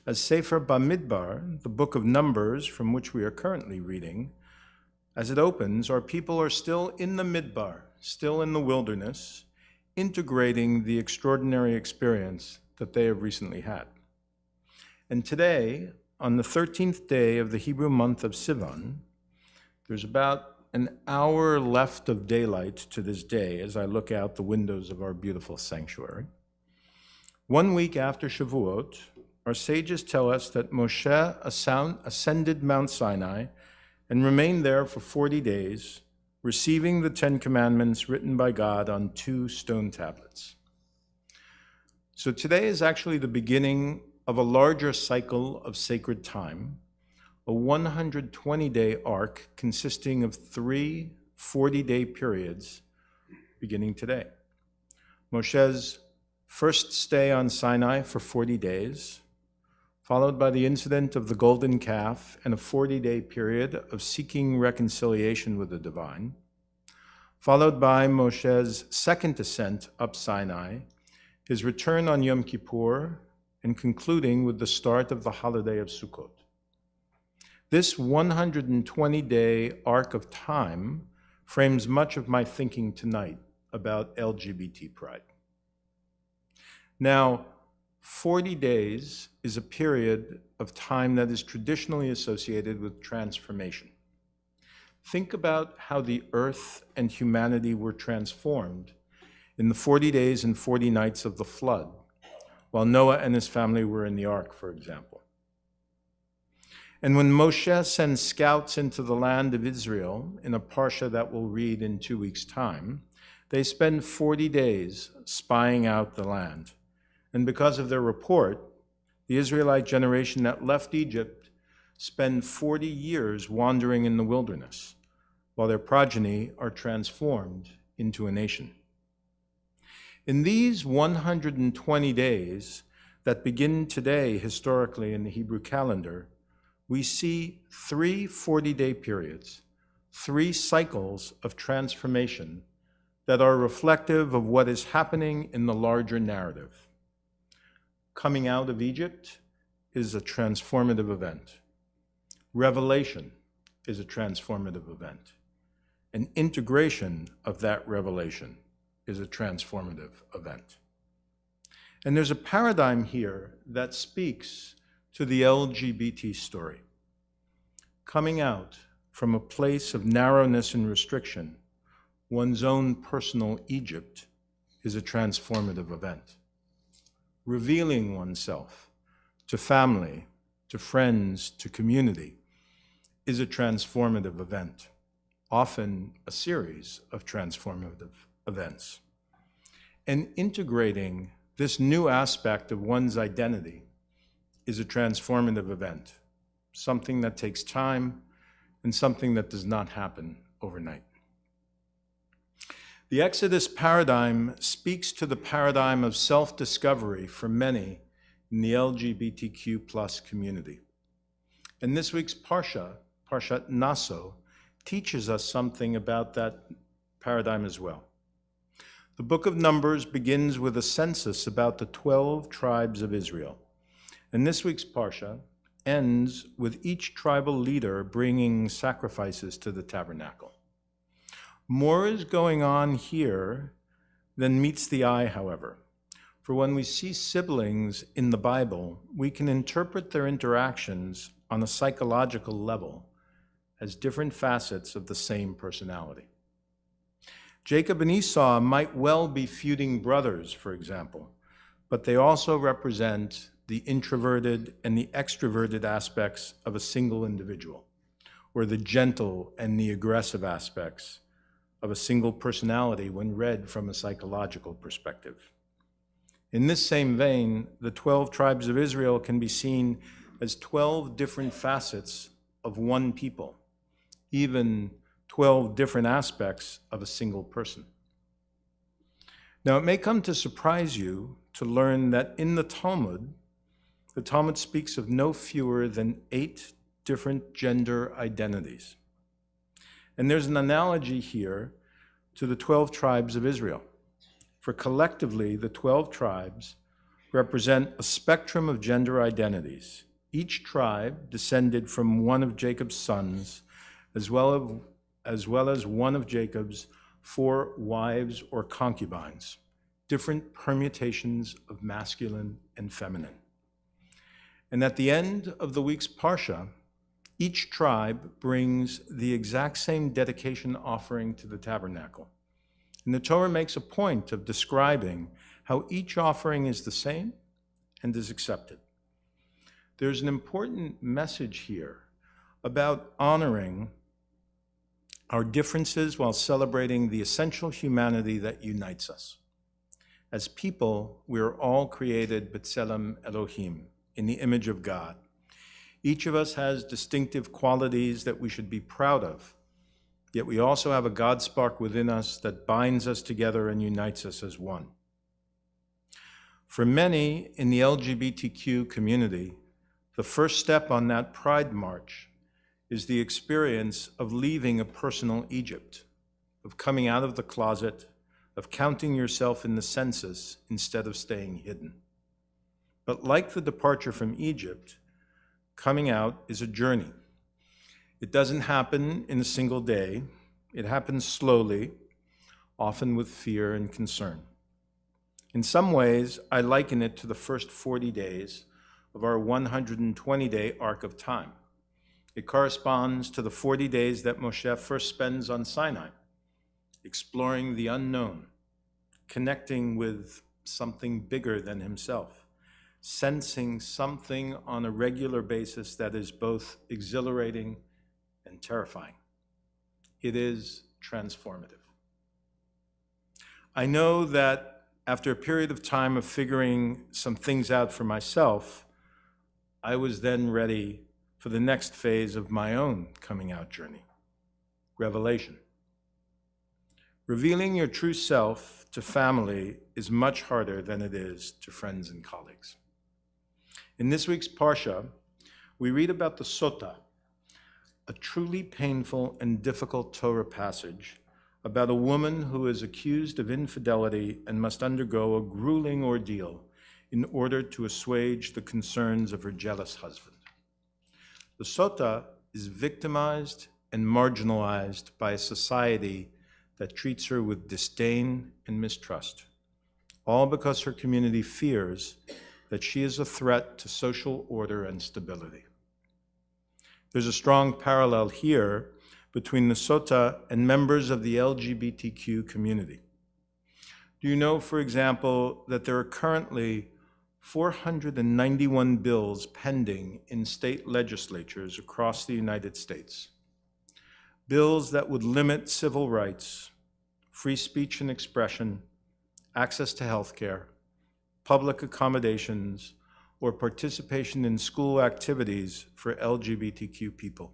As Sefer Bamidbar, the book of Numbers from which we are currently reading, as it opens, our people are still in the Midbar, still in the wilderness, integrating the extraordinary experience that they have recently had. And today, on the 13th day of the Hebrew month of Sivan, there's about an hour left of daylight to this day as I look out the windows of our beautiful sanctuary. 1 week after Shavuot, our sages tell us that Moshe ascended Mount Sinai and remained there for 40 days, receiving the 10 Commandments written by God on 2 stone tablets. So today is actually the beginning of a larger cycle of sacred time, a 120-day arc consisting of 3 40-day periods beginning today. Moshe's first stay on Sinai for 40 days, followed by the incident of the golden calf and a 40-day period of seeking reconciliation with the divine, followed by Moshe's second ascent up Sinai, his return on Yom Kippur, and concluding with the start of the holiday of Sukkot. This 120-day arc of time frames much of my thinking tonight about LGBT pride. Now, 40 days is a period of time that is traditionally associated with transformation. Think about how the earth and humanity were transformed in the 40 days and 40 nights of the flood, while Noah and his family were in the ark, for example. And when Moshe sends scouts into the land of Israel, in a parsha that we'll read in 2 weeks' time, they spend 40 days spying out the land. And because of their report, the Israelite generation that left Egypt spend 40 years wandering in the wilderness, while their progeny are transformed into a nation. In these 120 days that begin today historically in the Hebrew calendar, we see 3 40-day periods, 3 cycles of transformation that are reflective of what is happening in the larger narrative. Coming out of Egypt is a transformative event. Revelation is a transformative event. And integration of that revelation is a transformative event. And there's a paradigm here that speaks to the LGBT story. Coming out from a place of narrowness and restriction, one's own personal Egypt, is a transformative event. Revealing oneself to family, to friends, to community is a transformative event, often a series of transformative events. And integrating this new aspect of one's identity is a transformative event, something that takes time and something that does not happen overnight. The Exodus paradigm speaks to the paradigm of self-discovery for many in the LGBTQ plus community. And this week's Parsha, Parshat Naso, teaches us something about that paradigm as well. The book of Numbers begins with a census about the 12 tribes of Israel. And this week's Parsha ends with each tribal leader bringing sacrifices to the tabernacle. More is going on here than meets the eye, however. For when we see siblings in the Bible, we can interpret their interactions on a psychological level as different facets of the same personality. Jacob and Esau might well be feuding brothers, for example, but they also represent the introverted and the extroverted aspects of a single individual, or the gentle and the aggressive aspects of a single personality when read from a psychological perspective. In this same vein, the 12 tribes of Israel can be seen as 12 different facets of one people, even 12 different aspects of a single person. Now, it may come to surprise you to learn that in the Talmud speaks of no fewer than 8 different gender identities. And there's an analogy here to the 12 tribes of Israel. For collectively, the 12 tribes represent a spectrum of gender identities, each tribe descended from one of Jacob's sons, as well as one of Jacob's 4 wives or concubines, different permutations of masculine and feminine. And at the end of the week's Parsha, each tribe brings the exact same dedication offering to the tabernacle. And the Torah makes a point of describing how each offering is the same and is accepted. There's an important message here about honoring our differences while celebrating the essential humanity that unites us. As people, we are all created b'tselem Elohim, in the image of God. Each of us has distinctive qualities that we should be proud of, yet we also have a God spark within us that binds us together and unites us as one. For many in the LGBTQ community, the first step on that pride march is the experience of leaving a personal Egypt, of coming out of the closet, of counting yourself in the census instead of staying hidden. But like the departure from Egypt, coming out is a journey. It doesn't happen in a single day. It happens slowly, often with fear and concern. In some ways, I liken it to the first 40 days of our 120-day arc of time. It corresponds to the 40 days that Moshe first spends on Sinai, exploring the unknown, connecting with something bigger than himself, sensing something on a regular basis that is both exhilarating and terrifying. It is transformative. I know that after a period of time of figuring some things out for myself, I was then ready for the next phase of my own coming out journey, revelation. Revealing your true self to family is much harder than it is to friends and colleagues. In this week's Parsha, we read about the Sota, a truly painful and difficult Torah passage about a woman who is accused of infidelity and must undergo a grueling ordeal in order to assuage the concerns of her jealous husband. The Sota is victimized and marginalized by a society that treats her with disdain and mistrust, all because her community fears that she is a threat to social order and stability. There's a strong parallel here between the Sota and members of the LGBTQ community. Do you know, for example, that there are currently 491 bills pending in state legislatures across the United States? Bills that would limit civil rights, free speech and expression, access to health care, public accommodations, or participation in school activities for LGBTQ people.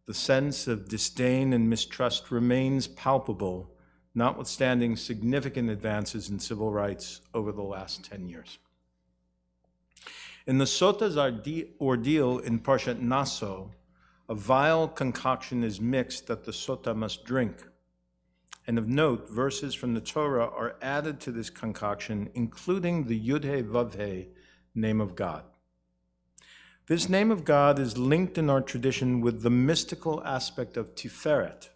The sense of disdain and mistrust remains palpable notwithstanding significant advances in civil rights over the last 10 years. In the Sota's ordeal in Parshat Naso, a vile concoction is mixed that the Sota must drink. And of note, verses from the Torah are added to this concoction, including the Yud-He Vav-He name of God. This name of God is linked in our tradition with the mystical aspect of Tiferet,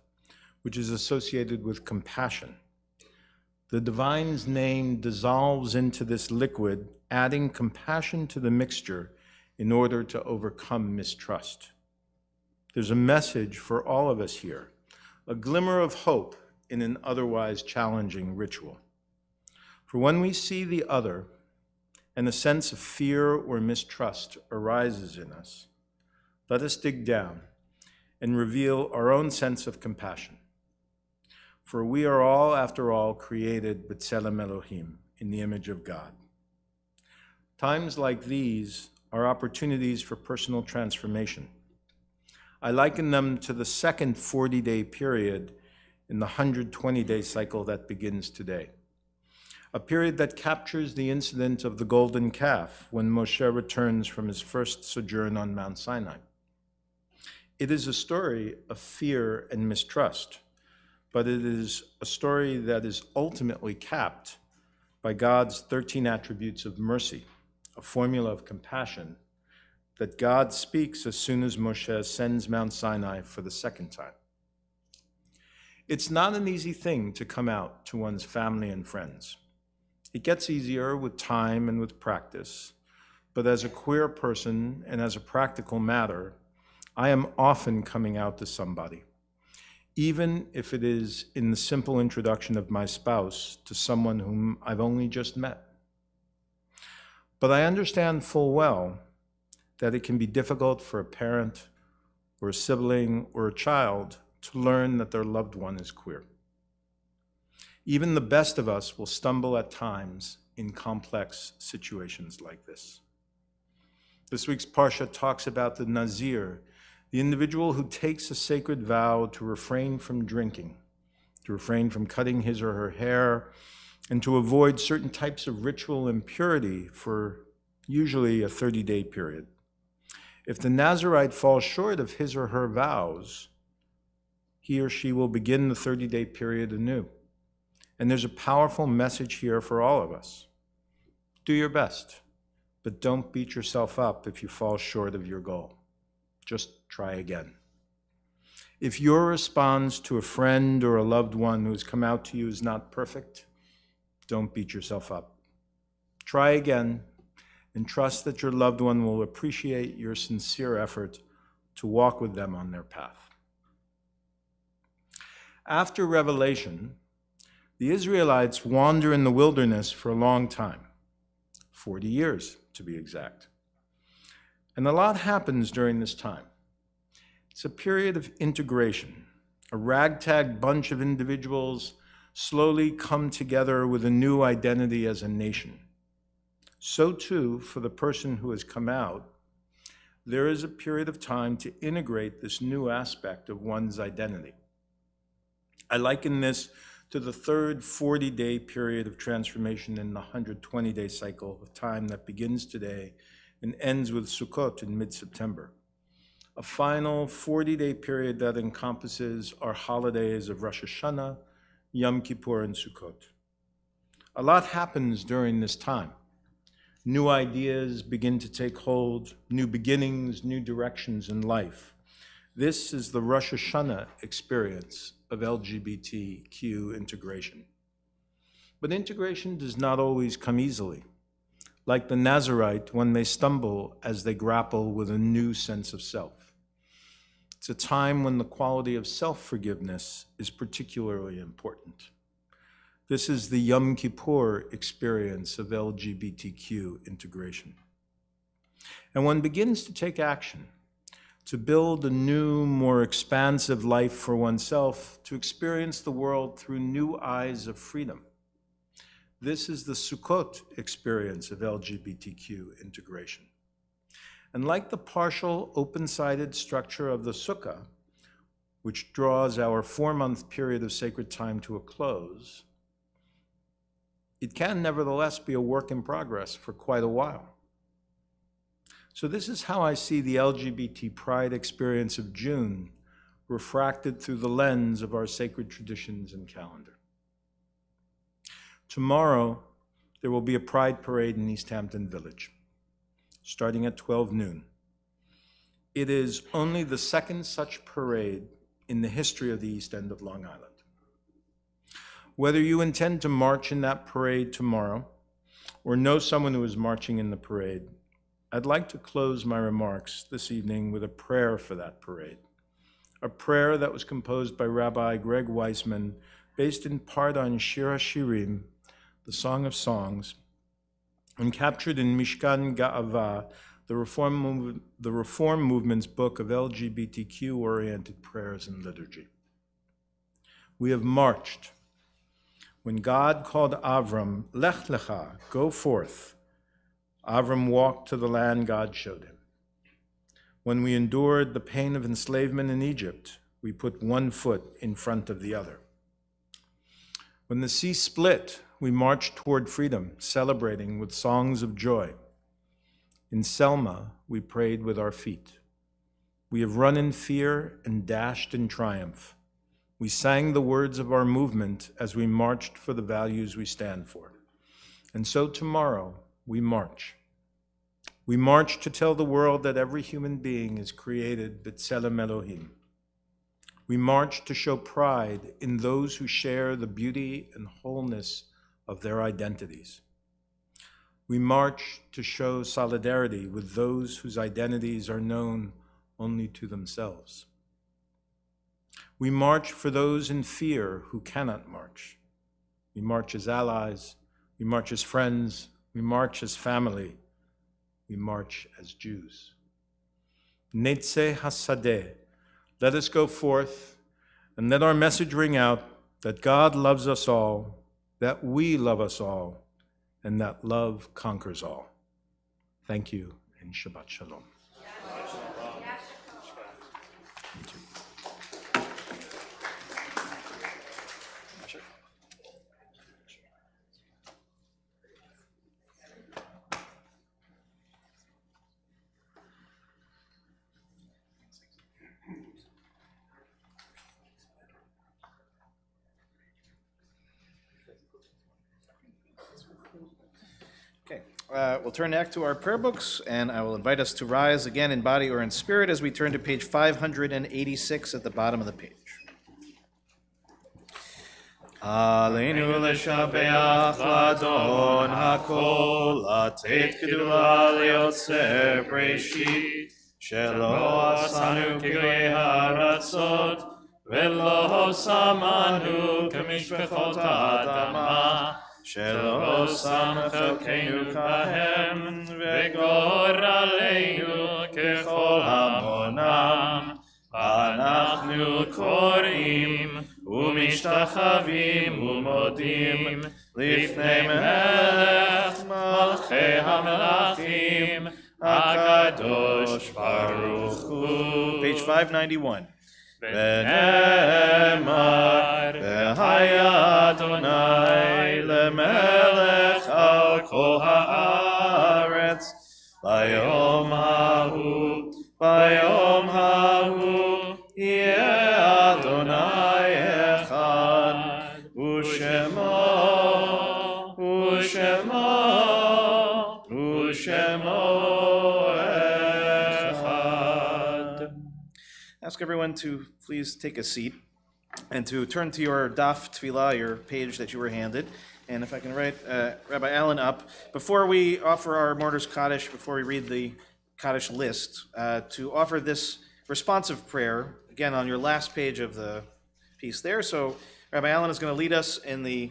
which is associated with compassion. The divine's name dissolves into this liquid, adding compassion to the mixture in order to overcome mistrust. There's a message for all of us here, a glimmer of hope in an otherwise challenging ritual. For when we see the other and a sense of fear or mistrust arises in us, let us dig down and reveal our own sense of compassion. For we are all, after all, created b'tselem Elohim, in the image of God. Times like these are opportunities for personal transformation. I liken them to the second 40-day period in the 120-day cycle that begins today, a period that captures the incident of the golden calf when Moshe returns from his first sojourn on Mount Sinai. It is a story of fear and mistrust, but it is a story that is ultimately capped by God's 13 attributes of mercy, a formula of compassion that God speaks as soon as Moshe ascends Mount Sinai for the second time. It's not an easy thing to come out to one's family and friends. It gets easier with time and with practice, but as a queer person and as a practical matter, I am often coming out to somebody, even if it is in the simple introduction of my spouse to someone whom I've only just met. But I understand full well that it can be difficult for a parent or a sibling or a child to learn that their loved one is queer. Even the best of us will stumble at times in complex situations like this. This week's Parsha talks about the Nazir, the individual who takes a sacred vow to refrain from drinking, to refrain from cutting his or her hair, and to avoid certain types of ritual impurity for usually a 30-day period. If the Nazirite falls short of his or her vows, he or she will begin the 30-day period anew. And there's a powerful message here for all of us. Do your best, but don't beat yourself up if you fall short of your goal. Just try again. If your response to a friend or a loved one who has come out to you is not perfect, don't beat yourself up. Try again and trust that your loved one will appreciate your sincere effort to walk with them on their path. After Revelation, the Israelites wander in the wilderness for a long time, 40 years to be exact. And a lot happens during this time. It's a period of integration. A ragtag bunch of individuals slowly come together with a new identity as a nation. So too, for the person who has come out, there is a period of time to integrate this new aspect of one's identity. I liken this to the third 40-day period of transformation in the 120-day cycle of time that begins today and ends with Sukkot in mid-September. A final 40-day period that encompasses our holidays of Rosh Hashanah, Yom Kippur, and Sukkot. A lot happens during this time. New ideas begin to take hold, new beginnings, new directions in life. This is the Rosh Hashanah experience of LGBTQ integration. But integration does not always come easily. Like the Nazirite, one may stumble as they grapple with a new sense of self. It's a time when the quality of self-forgiveness is particularly important. This is the Yom Kippur experience of LGBTQ integration. And one begins to take action, to build a new, more expansive life for oneself, to experience the world through new eyes of freedom. This is the Sukkot experience of LGBTQ integration. And like the partial, open-sided structure of the sukkah, which draws our 4-month period of sacred time to a close, it can nevertheless be a work in progress for quite a while. So this is how I see the LGBT Pride experience of June refracted through the lens of our sacred traditions and calendar. Tomorrow, there will be a Pride parade in East Hampton Village, starting at 12 noon. It is only the second such parade in the history of the East End of Long Island. Whether you intend to march in that parade tomorrow or know someone who is marching in the parade, I'd like to close my remarks this evening with a prayer for that parade, a prayer that was composed by Rabbi Greg Weissman, based in part on Shir HaShirim, the Song of Songs, and captured in Mishkan Ga'ava, the Reform Movement's book of LGBTQ-oriented prayers and liturgy. We have marched. When God called Avram, Lech Lecha, go forth, Avram walked to the land God showed him. When we endured the pain of enslavement in Egypt, we put one foot in front of the other. When the sea split, we marched toward freedom, celebrating with songs of joy. In Selma, we prayed with our feet. We have run in fear and dashed in triumph. We sang the words of our movement as we marched for the values we stand for. And so tomorrow, we march. We march to tell the world that every human being is created b'tselem Elohim. We march to show pride in those who share the beauty and wholeness of their identities. We march to show solidarity with those whose identities are known only to themselves. We march for those in fear who cannot march. We march as allies, we march as friends, we march as family, we march as Jews. Netzeh hasadeh, let us go forth and let our message ring out that God loves us all, that we love us all, and that love conquers all. Thank you, and Shabbat Shalom. Okay, we'll turn next to our prayer books, and I will invite us to rise again in body or in spirit as we turn to page 586 at the bottom of the page. Aleinu l'shabeach l'adon hakol, latet gedula liotzer breshit, shelo asanu k'goyei haratzot, velo samanu k'mishpechot ha'adama, שלא שם חלקנו כהם, וגור עלינו ככל המונם. אנחנו קוראים ומשתחווים ומודים לפני מלך מלכי המלכים, הקדוש ברוך הוא. Page 591. ונאמר, והיה אדוני למלך על כל הארץ, ביום ההוא יהיה אדוני אחד, ושמו אחד. Ask everyone to please take a seat and to turn to your daf tefillah, your page that you were handed. And if I can write Rabbi Allen up, before we offer our Mortar's Kaddish, before we read the Kaddish list, to offer this responsive prayer, again on your last page of the piece there. So Rabbi Allen is going to lead us in the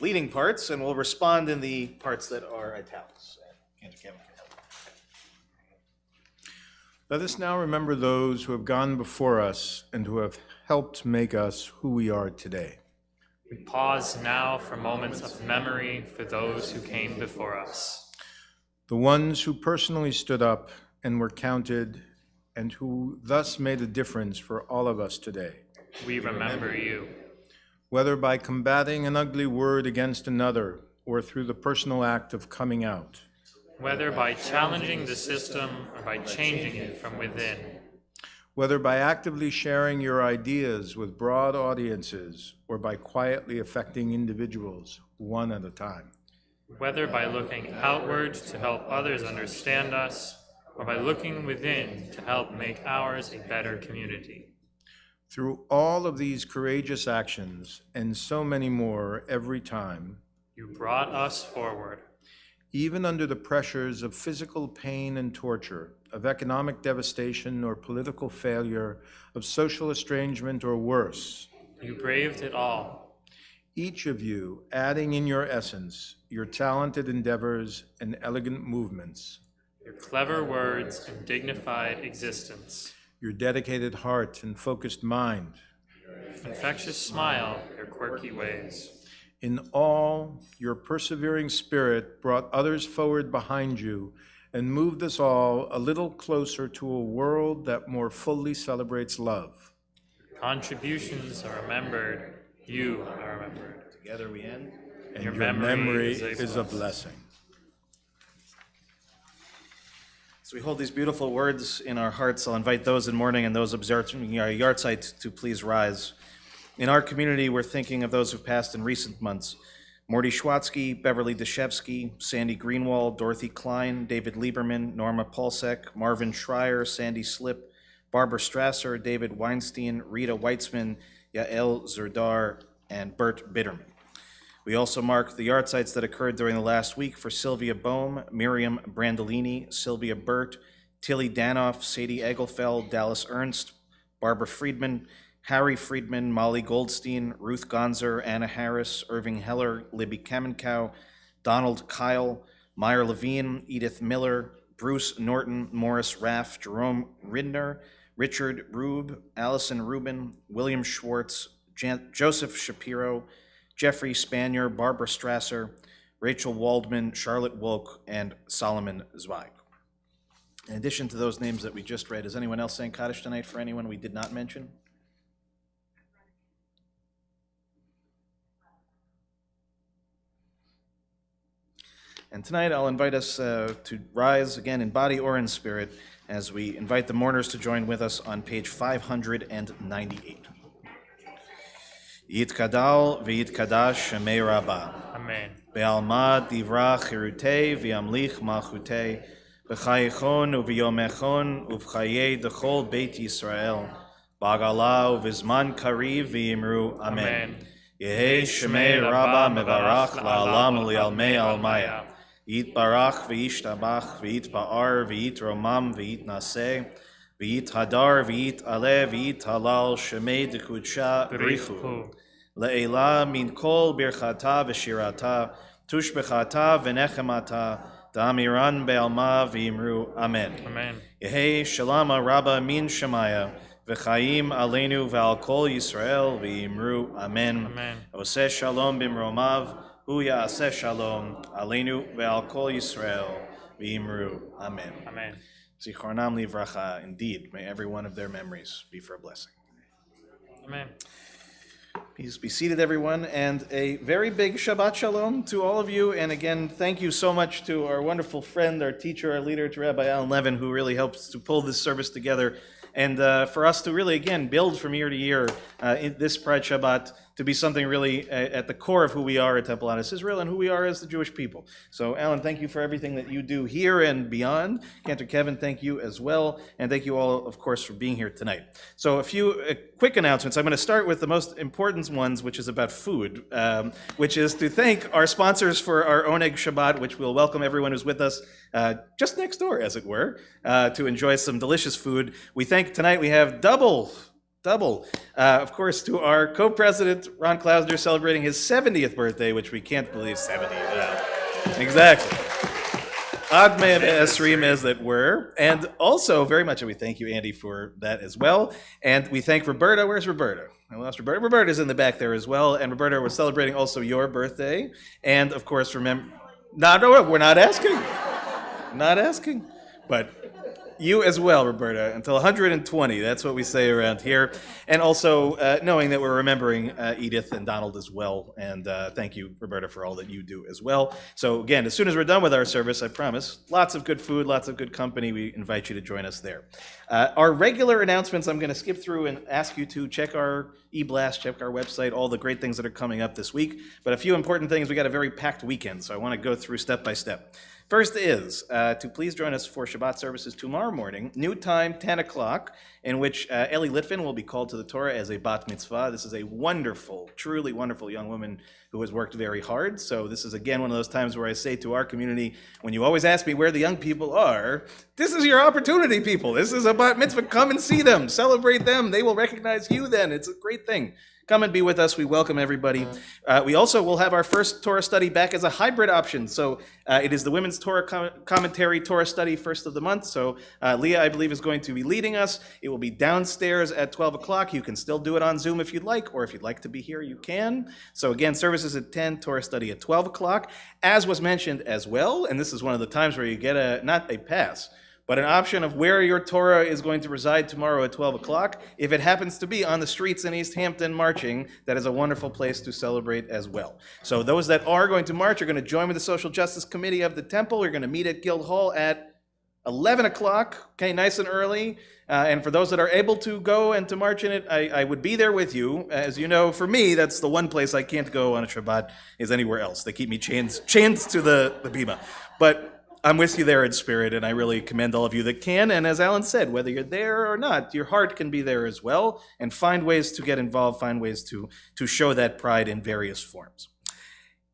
leading parts, and we'll respond in the parts that are italics. Let us now remember those who have gone before us and who have helped make us who we are today. We pause now for moments of memory for those who came before us. The ones who personally stood up and were counted and who thus made a difference for all of us today. We remember you. Whether by combating an ugly word against another or through the personal act of coming out, Whether by challenging the system or by changing it from within, whether by actively sharing your ideas with broad audiences or by quietly affecting individuals one at a time. whether by looking outward to help others understand us, or by looking within to help make ours a better community. Through all of these courageous actions and so many more every time, You brought us forward. even under the pressures of physical pain and torture, of economic devastation or political failure, of social estrangement or worse, You braved it all. each of you adding in your essence, your talented endeavors and elegant movements, Your clever words and dignified existence. your dedicated heart and focused mind. Infectious smile, your quirky ways. In all, your persevering spirit brought others forward behind you and moved us all a little closer to a world that more fully celebrates love. Contributions are remembered. You are remembered. Together we end. And Your your memory memory is is a a blessing. So we hold these beautiful words in our hearts. I'll invite those in mourning and those observing our yahrzeit to please rise. In our community, we're thinking of those who've passed in recent months. Morty Schwatzky, Beverly Deshevsky, Sandy Greenwald, Dorothy Klein, David Lieberman, Norma Polsek, Marvin Schreier, Sandy Slip, Barbara Strasser, David Weinstein, Rita Weitzman, Yael Zerdar, and Bert Bitterman. We also mark the yahrzeits that occurred during the last week for Sylvia Bohm, Miriam Brandolini, Sylvia Burt, Tilly Danoff, Sadie Egelfeld, Dallas Ernst, Barbara Friedman, Harry Friedman, Molly Goldstein, Ruth Gonzer, Anna Harris, Irving Heller, Libby Kamenkow, Donald Kyle, Meyer Levine, Edith Miller, Bruce Norton, Morris Raff, Jerome Ridner, Richard Rube, Allison Rubin, William Schwartz, Joseph Shapiro, Jeffrey Spanier, Barbara Strasser, Rachel Waldman, Charlotte Wolk, and Solomon Zweig. In addition to those names that we just read, is anyone else saying Kaddish tonight for anyone we did not mention? And tonight I'll invite us to rise again in body or in spirit as we invite the mourners to join with us on page 598. Yitkadal v'yitkadash shemei Rabbah. Amen. Be'alma divra chirutei v'yamlich malchutei b'chayichon u'v'yomechon u'v'chayei d'chol Beit Yisrael b'agala u'v'zman kariv v'yimru Amen. Amen. Yehei shemei Rabbah mevarach la'alam u'li'almei almaya Yitbarach v'yishtabach v'yitba'ar v'yitromam v'yitnaseh v'yithadar v'yit'aleh v'yithalal shemei d'kudsha b'richu Le'ela min kol birchata v'shirata, tushbechata v'nechemata, da'amiran be'alma v'yimru Amen. Amen. Yehei shalama rabba min shemaya, v'chayim aleinu v'al kol Yisrael v'yimru Amen. Amen. Oseh shalom bimromav, hu ya'aseh shalom, aleinu v'al kol Yisrael v'yimru Amen. Amen. Zichronam livracha, indeed, may every one of their memories be for a blessing. Amen. Please be seated, everyone, and a very big Shabbat Shalom to all of you. And again, thank you so much to our wonderful friend, our teacher, our leader, to Rabbi Alan Levin, who really helps to pull this service together. And for us to really, again, build from year to year in this Pride Shabbat to be something really at the core of who we are at Temple Adas Israel and who we are as the Jewish people. So, Alan, thank you for everything that you do here and beyond. Cantor Kevin, thank you as well. And thank you all, of course, for being here tonight. So, a few quick announcements. I'm going to start with the most important ones, which is about food, which is to thank our sponsors for our Oneg Shabbat, which we'll welcome everyone who's with us just next door, as it were, to enjoy some delicious food. We thank tonight we have double, of course, to our co-president, Ron Klausner, celebrating his 70th birthday, which we can't believe 70. Exactly. Ad Me'av Esrim, as it were. And also, very much we thank you, Andy, for that as well. And we thank Roberta. Where's Roberta? I lost Roberta. Roberta's in the back there as well. And Roberta, we're celebrating also your birthday. And, of course, remember... No, we're not asking. Not asking. But You as well, Roberta, until 120. That's what we say around here. And also knowing that we're remembering Edith and Donald as well. And thank you, Roberta, for all that you do as well. So again, as soon as we're done with our service, I promise, lots of good food, lots of good company. We invite you to join us there. Our regular announcements, I'm going to skip through and ask you to check our e-blast, check our website, all the great things that are coming up this week. But a few important things. We got a very packed weekend, so I want to go through step by step. First is to please join us for Shabbat services tomorrow morning, new time, 10 o'clock, in which Ellie Litvin will be called to the Torah as a bat mitzvah. This is a wonderful, truly wonderful young woman who has worked very hard. So this is, again, one of those times where I say to our community, when you always ask me where the young people are, this is your opportunity, people. This is a bat mitzvah. Come and see them. Celebrate them. They will recognize you then. It's a great thing. Come and be with us. We welcome everybody. We also will have our first Torah study back as a hybrid option. So it is the Women's Torah Commentary Torah Study first of the month. So Leah, I believe, is going to be leading us. It will be downstairs at 12 o'clock. You can still do it on Zoom if you'd like, or if you'd like to be here, you can. So again, services at 10, Torah study at 12 o'clock. As was mentioned as well, and this is one of the times where you get not a pass, but an option of where your Torah is going to reside tomorrow at 12 o'clock. If it happens to be on the streets in East Hampton marching, that is a wonderful place to celebrate as well. So those that are going to march are going to join with the Social Justice Committee of the Temple. We're going to meet at Guild Hall at 11 o'clock, okay, nice and early. And for those that are able to go and to march in it, I would be there with you. As you know, for me, that's the one place I can't go on a Shabbat is anywhere else. They keep me chained to the bima. But I'm with you there in spirit, and I really commend all of you that can. And as Alan said, whether you're there or not, your heart can be there as well, and find ways to get involved, find ways to show that pride in various forms.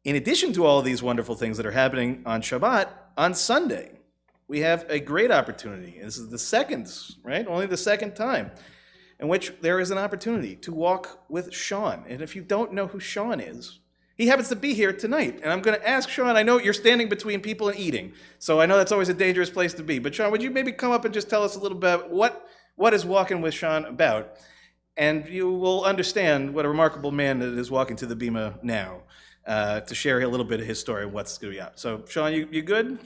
In addition to all of these wonderful things that are happening on Shabbat, on Sunday, we have a great opportunity. This is the second, right? Only the second time in which there is an opportunity to walk with Sean. And if you don't know who Sean is, he happens to be here tonight, and I'm going to ask Sean, I know you're standing between people and eating, so I know that's always a dangerous place to be, but Sean, would you maybe come up and just tell us a little bit what is Walking with Sean about? And you will understand what a remarkable man that is walking to the bima now to share a little bit of his story and what's going to be out. So, Sean, you good?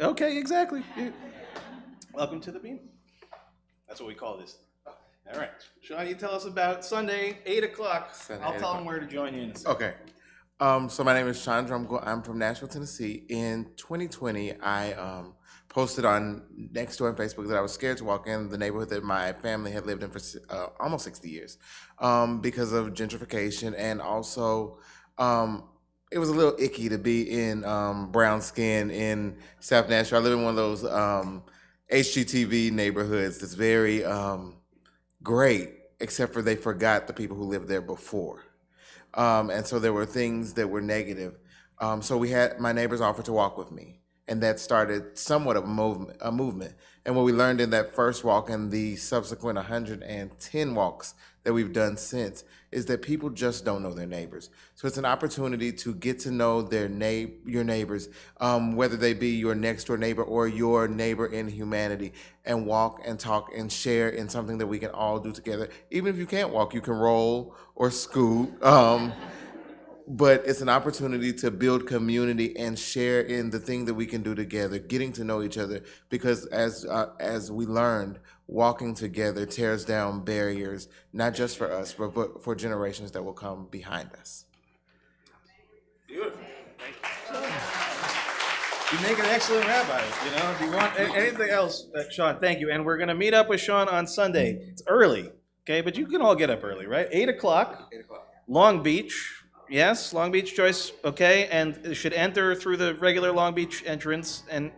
Okay, exactly. Welcome to the bima. That's what we call this. All right. Sean, you tell us about Sunday, 8 o'clock. I'll tell him where to join you in a second. Okay. So my name is Chandra. I'm from Nashville, Tennessee. In 2020, I posted on Nextdoor and Facebook that I was scared to walk in the neighborhood that my family had lived in for almost 60 years because of gentrification, and also it was a little icky to be in brown skin in South Nashville. I live in one of those HGTV neighborhoods that's very great, except for they forgot the people who lived there before. And so there were things that were negative. So my neighbors offered to walk with me, and that started somewhat of a movement. And what we learned in that first walk and the subsequent 110 walks that we've done since is that people just don't know their neighbors. So it's an opportunity to get to know your neighbors, whether they be your next door neighbor or your neighbor in humanity, and walk and talk and share in something that we can all do together. Even if you can't walk, you can roll or scoot. But it's an opportunity to build community and share in the thing that we can do together, getting to know each other, because as we learned, walking together tears down barriers, not just for us, but for generations that will come behind us. Beautiful. You make an excellent rabbi, you know. If you want anything else, Sean, thank you. And we're going to meet up with Sean on Sunday. It's early, okay? But you can all get up early, right? 8 o'clock. 8 o'clock. Long Beach. Yes, Long Beach, Joyce, okay? And it should enter through the regular Long Beach entrance and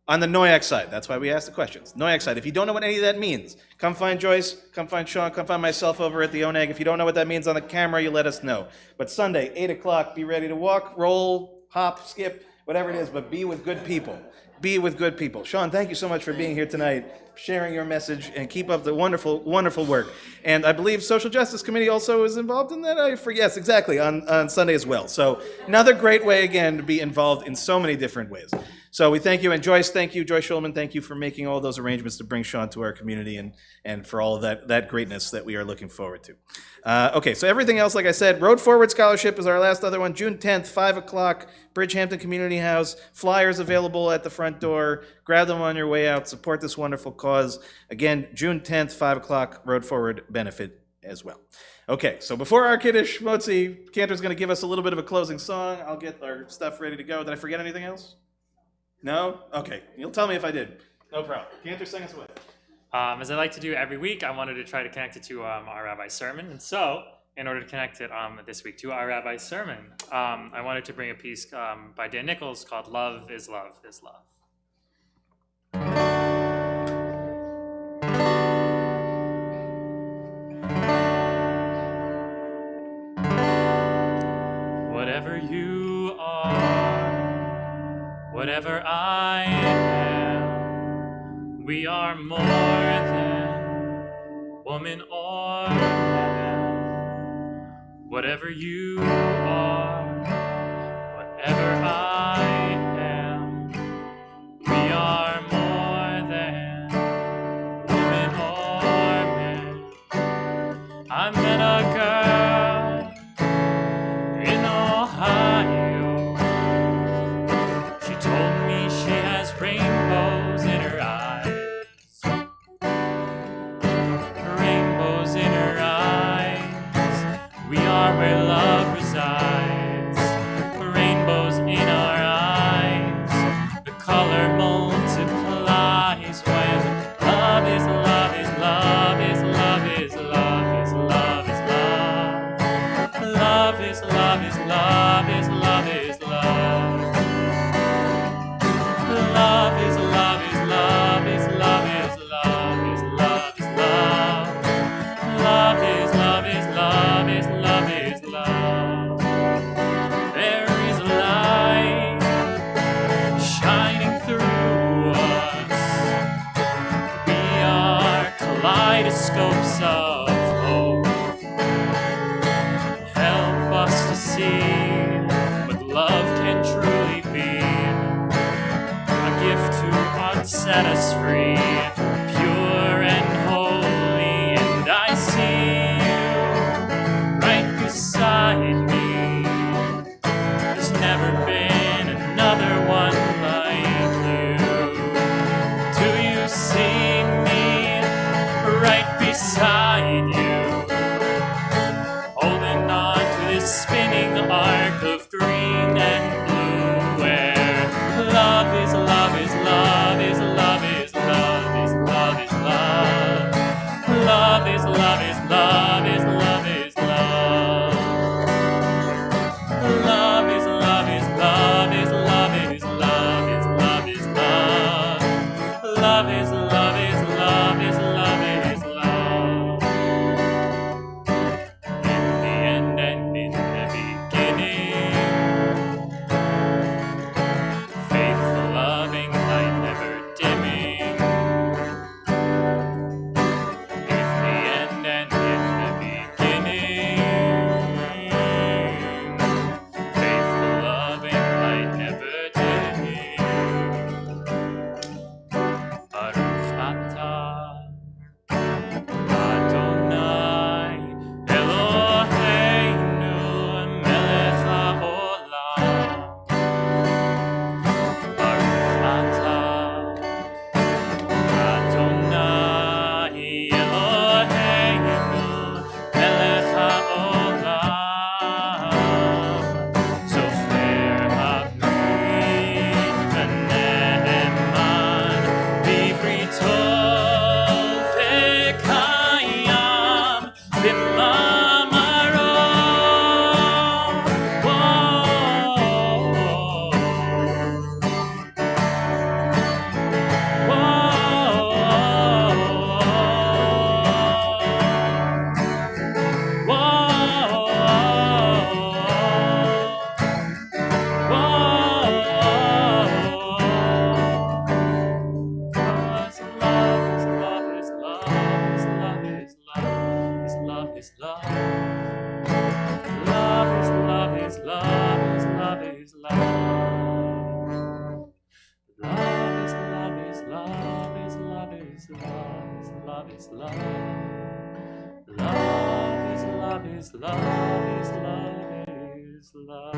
on the Noyak side. That's why we asked the questions. Noyak side. If you don't know what any of that means, come find Joyce, come find Sean, come find myself over at the Oneg. If you don't know what that means on the camera, you let us know. But Sunday, 8 o'clock, be ready to walk, roll, hop, skip, whatever it is, but be with good people. Be with good people. Sean, thank you so much for being here tonight, sharing your message, and keep up the wonderful, wonderful work. And I believe Social Justice Committee also is involved in that. Yes, exactly, on Sunday as well. So another great way, again, to be involved in so many different ways. So we thank you. And Joyce, thank you. Joyce Schulman, thank you for making all those arrangements to bring Sean to our community and for all of that greatness that we are looking forward to. Okay, so everything else, like I said, Road Forward Scholarship is our last other one. June 10th, 5 o'clock. Bridgehampton Community House. Flyers available at the front door. Grab them on your way out. Support this wonderful cause. Again, June 10th, 5 o'clock, Road Forward benefit as well. Okay, so before our kiddush, Motzi, Cantor's going to give us a little bit of a closing song. I'll get our stuff ready to go. Did I forget anything else? No? Okay, you'll tell me if I did. No problem. Cantor, sing us away. As I like to do every week, I wanted to try to connect it to our rabbi's sermon. And so, in order to connect it this week to our rabbi's sermon, I wanted to bring a piece by Dan Nichols called Love is Love is Love. Whatever you are, whatever I am, we are more than woman or man. Whatever you are, whatever I am, we are more than woman or man. I met a girl in Ohio. She told me she has rainbows in her eyes. Rainbows in her eyes. We are where love resides. Rainbows in our eyes. The color multiplies when love is love is love is love is love is love is love. Love is love is love is love is love. Love is love is love is love is love is love is love. Love is love is love is love is love. There is light shining through us. We are kaleidoscopes of hope. Help us to see what love can truly be. A gift to set us free, pure and holy. And I see you right beside me. There's never been another one like you. Do you see me right beside you? Holding on to this spinning arc of green and blue, where love is love is love is love is love is love is love. Love is love is love is love is love. Love is love is love is love is love is love is love. Love is love is love is love is love. In the end and in the beginning, faithful, loving, light never dimming. In the end and in the beginning, faithful, loving, light never dimming. Baruch atah Adonai Eloheinu melech haolam. Baruch atah Adonai Eloheinu melech haolam. Zocher habrit v'ne'eman b'vrito v'kayam b'mamaro. Love is love. Love is love is love is love is love.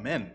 Amen.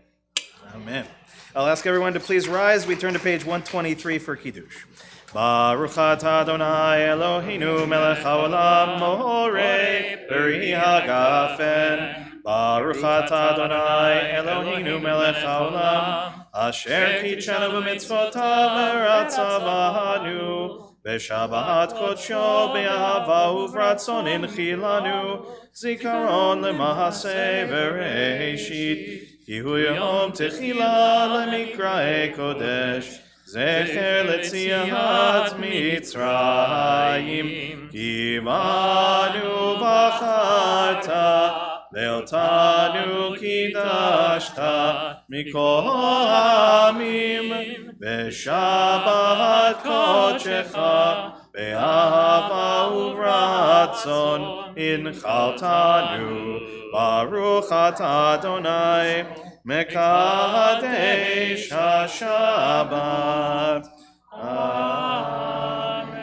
Amen. I'll ask everyone to please rise. We turn to page 123 for Kiddush. Baruch atah Adonai Eloheinu melech haolam moreh b'ri hagafen. Baruch atah Adonai Eloheinu melech haolam asher kitshanu b'mitzvotav v'ratzavanu b'shabbat kodsho b'ahava uvratzon inchilanu zikaron lemahaseh v'reishit ki hu yom techila lemikrae kodesh Zecher letziat Mitzrayim, Givanu v'acharta, Leotanu kidashta, Mikol ha'amim, B'shabbat kodshecha, Be'ahava uvratzon, Inchaltanu, Baruch atah Adonai, Mekadesh HaShabbat. Amen.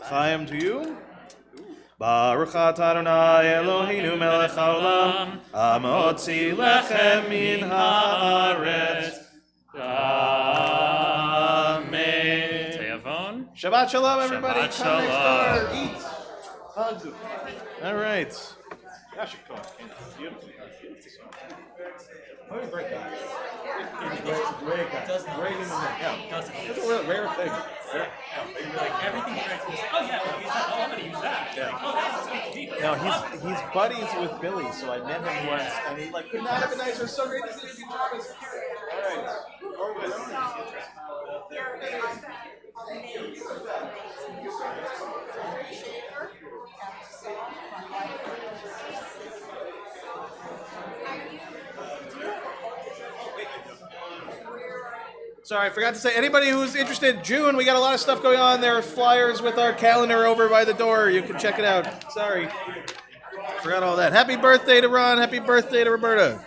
Chaim to you. Baruch atah Adonai Eloheinu melech haolam hamotzi lechem min haaretz. Amen. Te'avon. Shabbat shalom, everybody. Shabbat Come next shalom. door. Eat. Hug. All right. Gosh, you cooked. Beautiful. Let me break that. Break that. Break in the middle. Yeah. That's a rare thing. Like everything breaks. Oh yeah, we'll use that. Oh, I'm gonna use that. Yeah. Like, oh, that's a speak deep. Now he's buddies with Billy, so I met him once, and he like could not have been nicer. So great to see you, Travis. All right. Sorry, I forgot to say, anybody who's interested, June, we got a lot of stuff going on. There are flyers with our calendar over by the door. You can check it out. Sorry. Forgot all that. Happy birthday to Ron. Happy birthday to Roberta.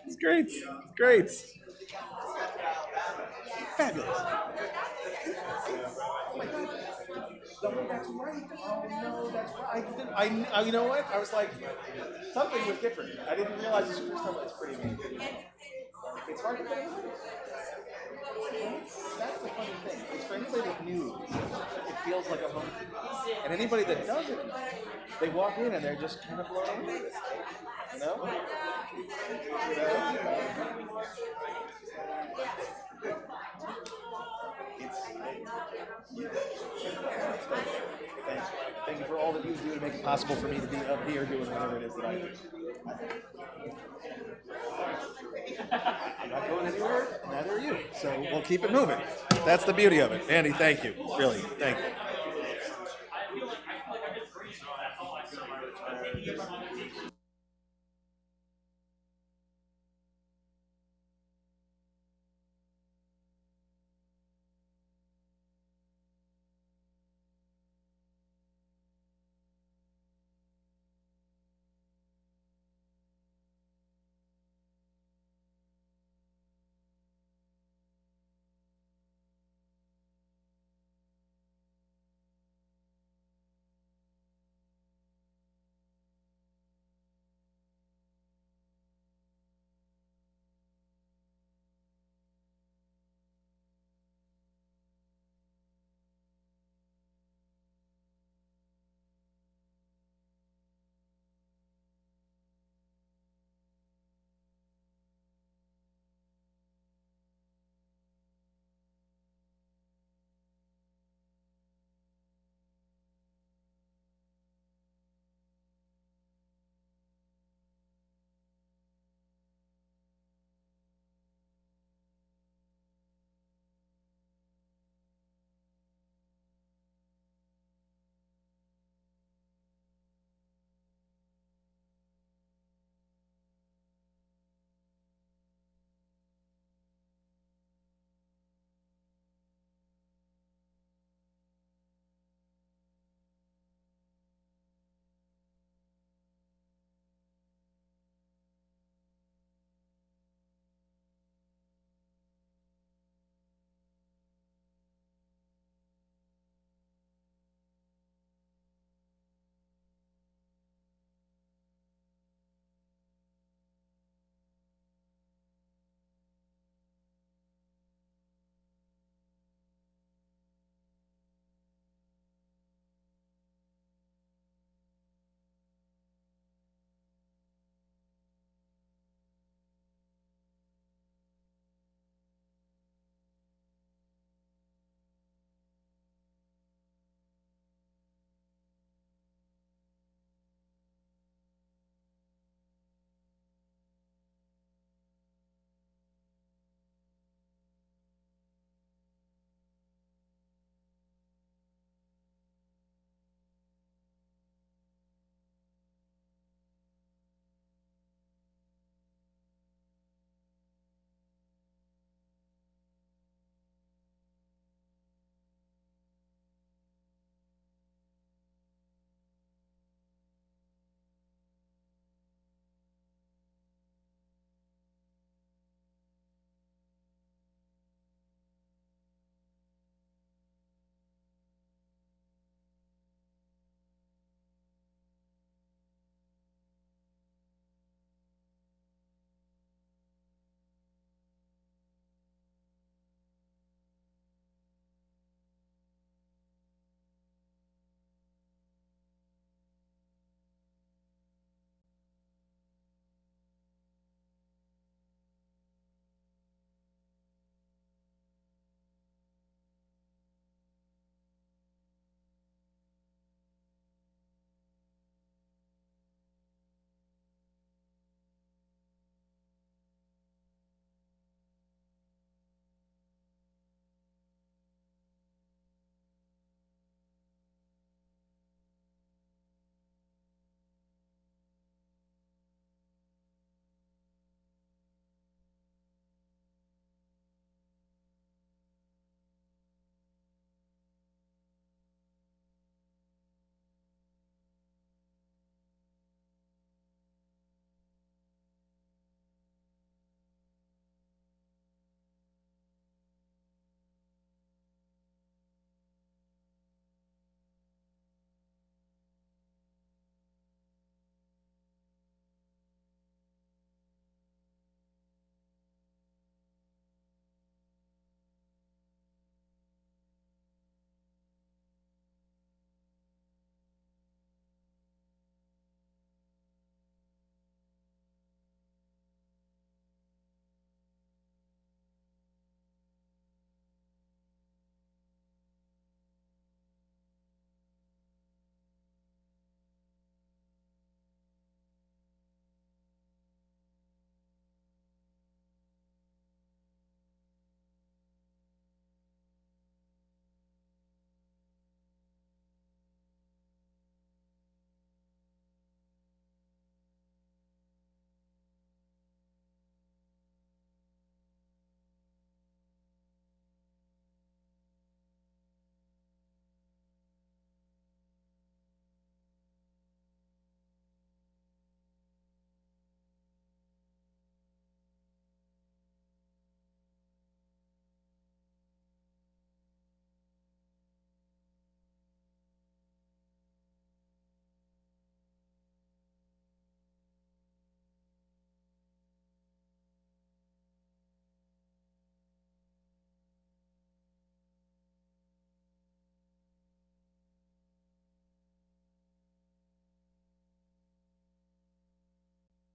It's great. It's great. Fabulous. That's right. Oh, no, that's right. I you know what? I was like, something was different. I didn't realize this was the first time. It's pretty amazing. It's hard to believe. That's the funny thing. It's for anybody that knew, it feels like a home. And anybody that doesn't, they walk in and they're just kind of blown away. You know? Thank you for all that you do to make it possible for me to be up here doing whatever it is that I do. I'm not going anywhere, neither are you. So we'll keep it moving. That's the beauty of it. Andy, thank you. Really, thank you.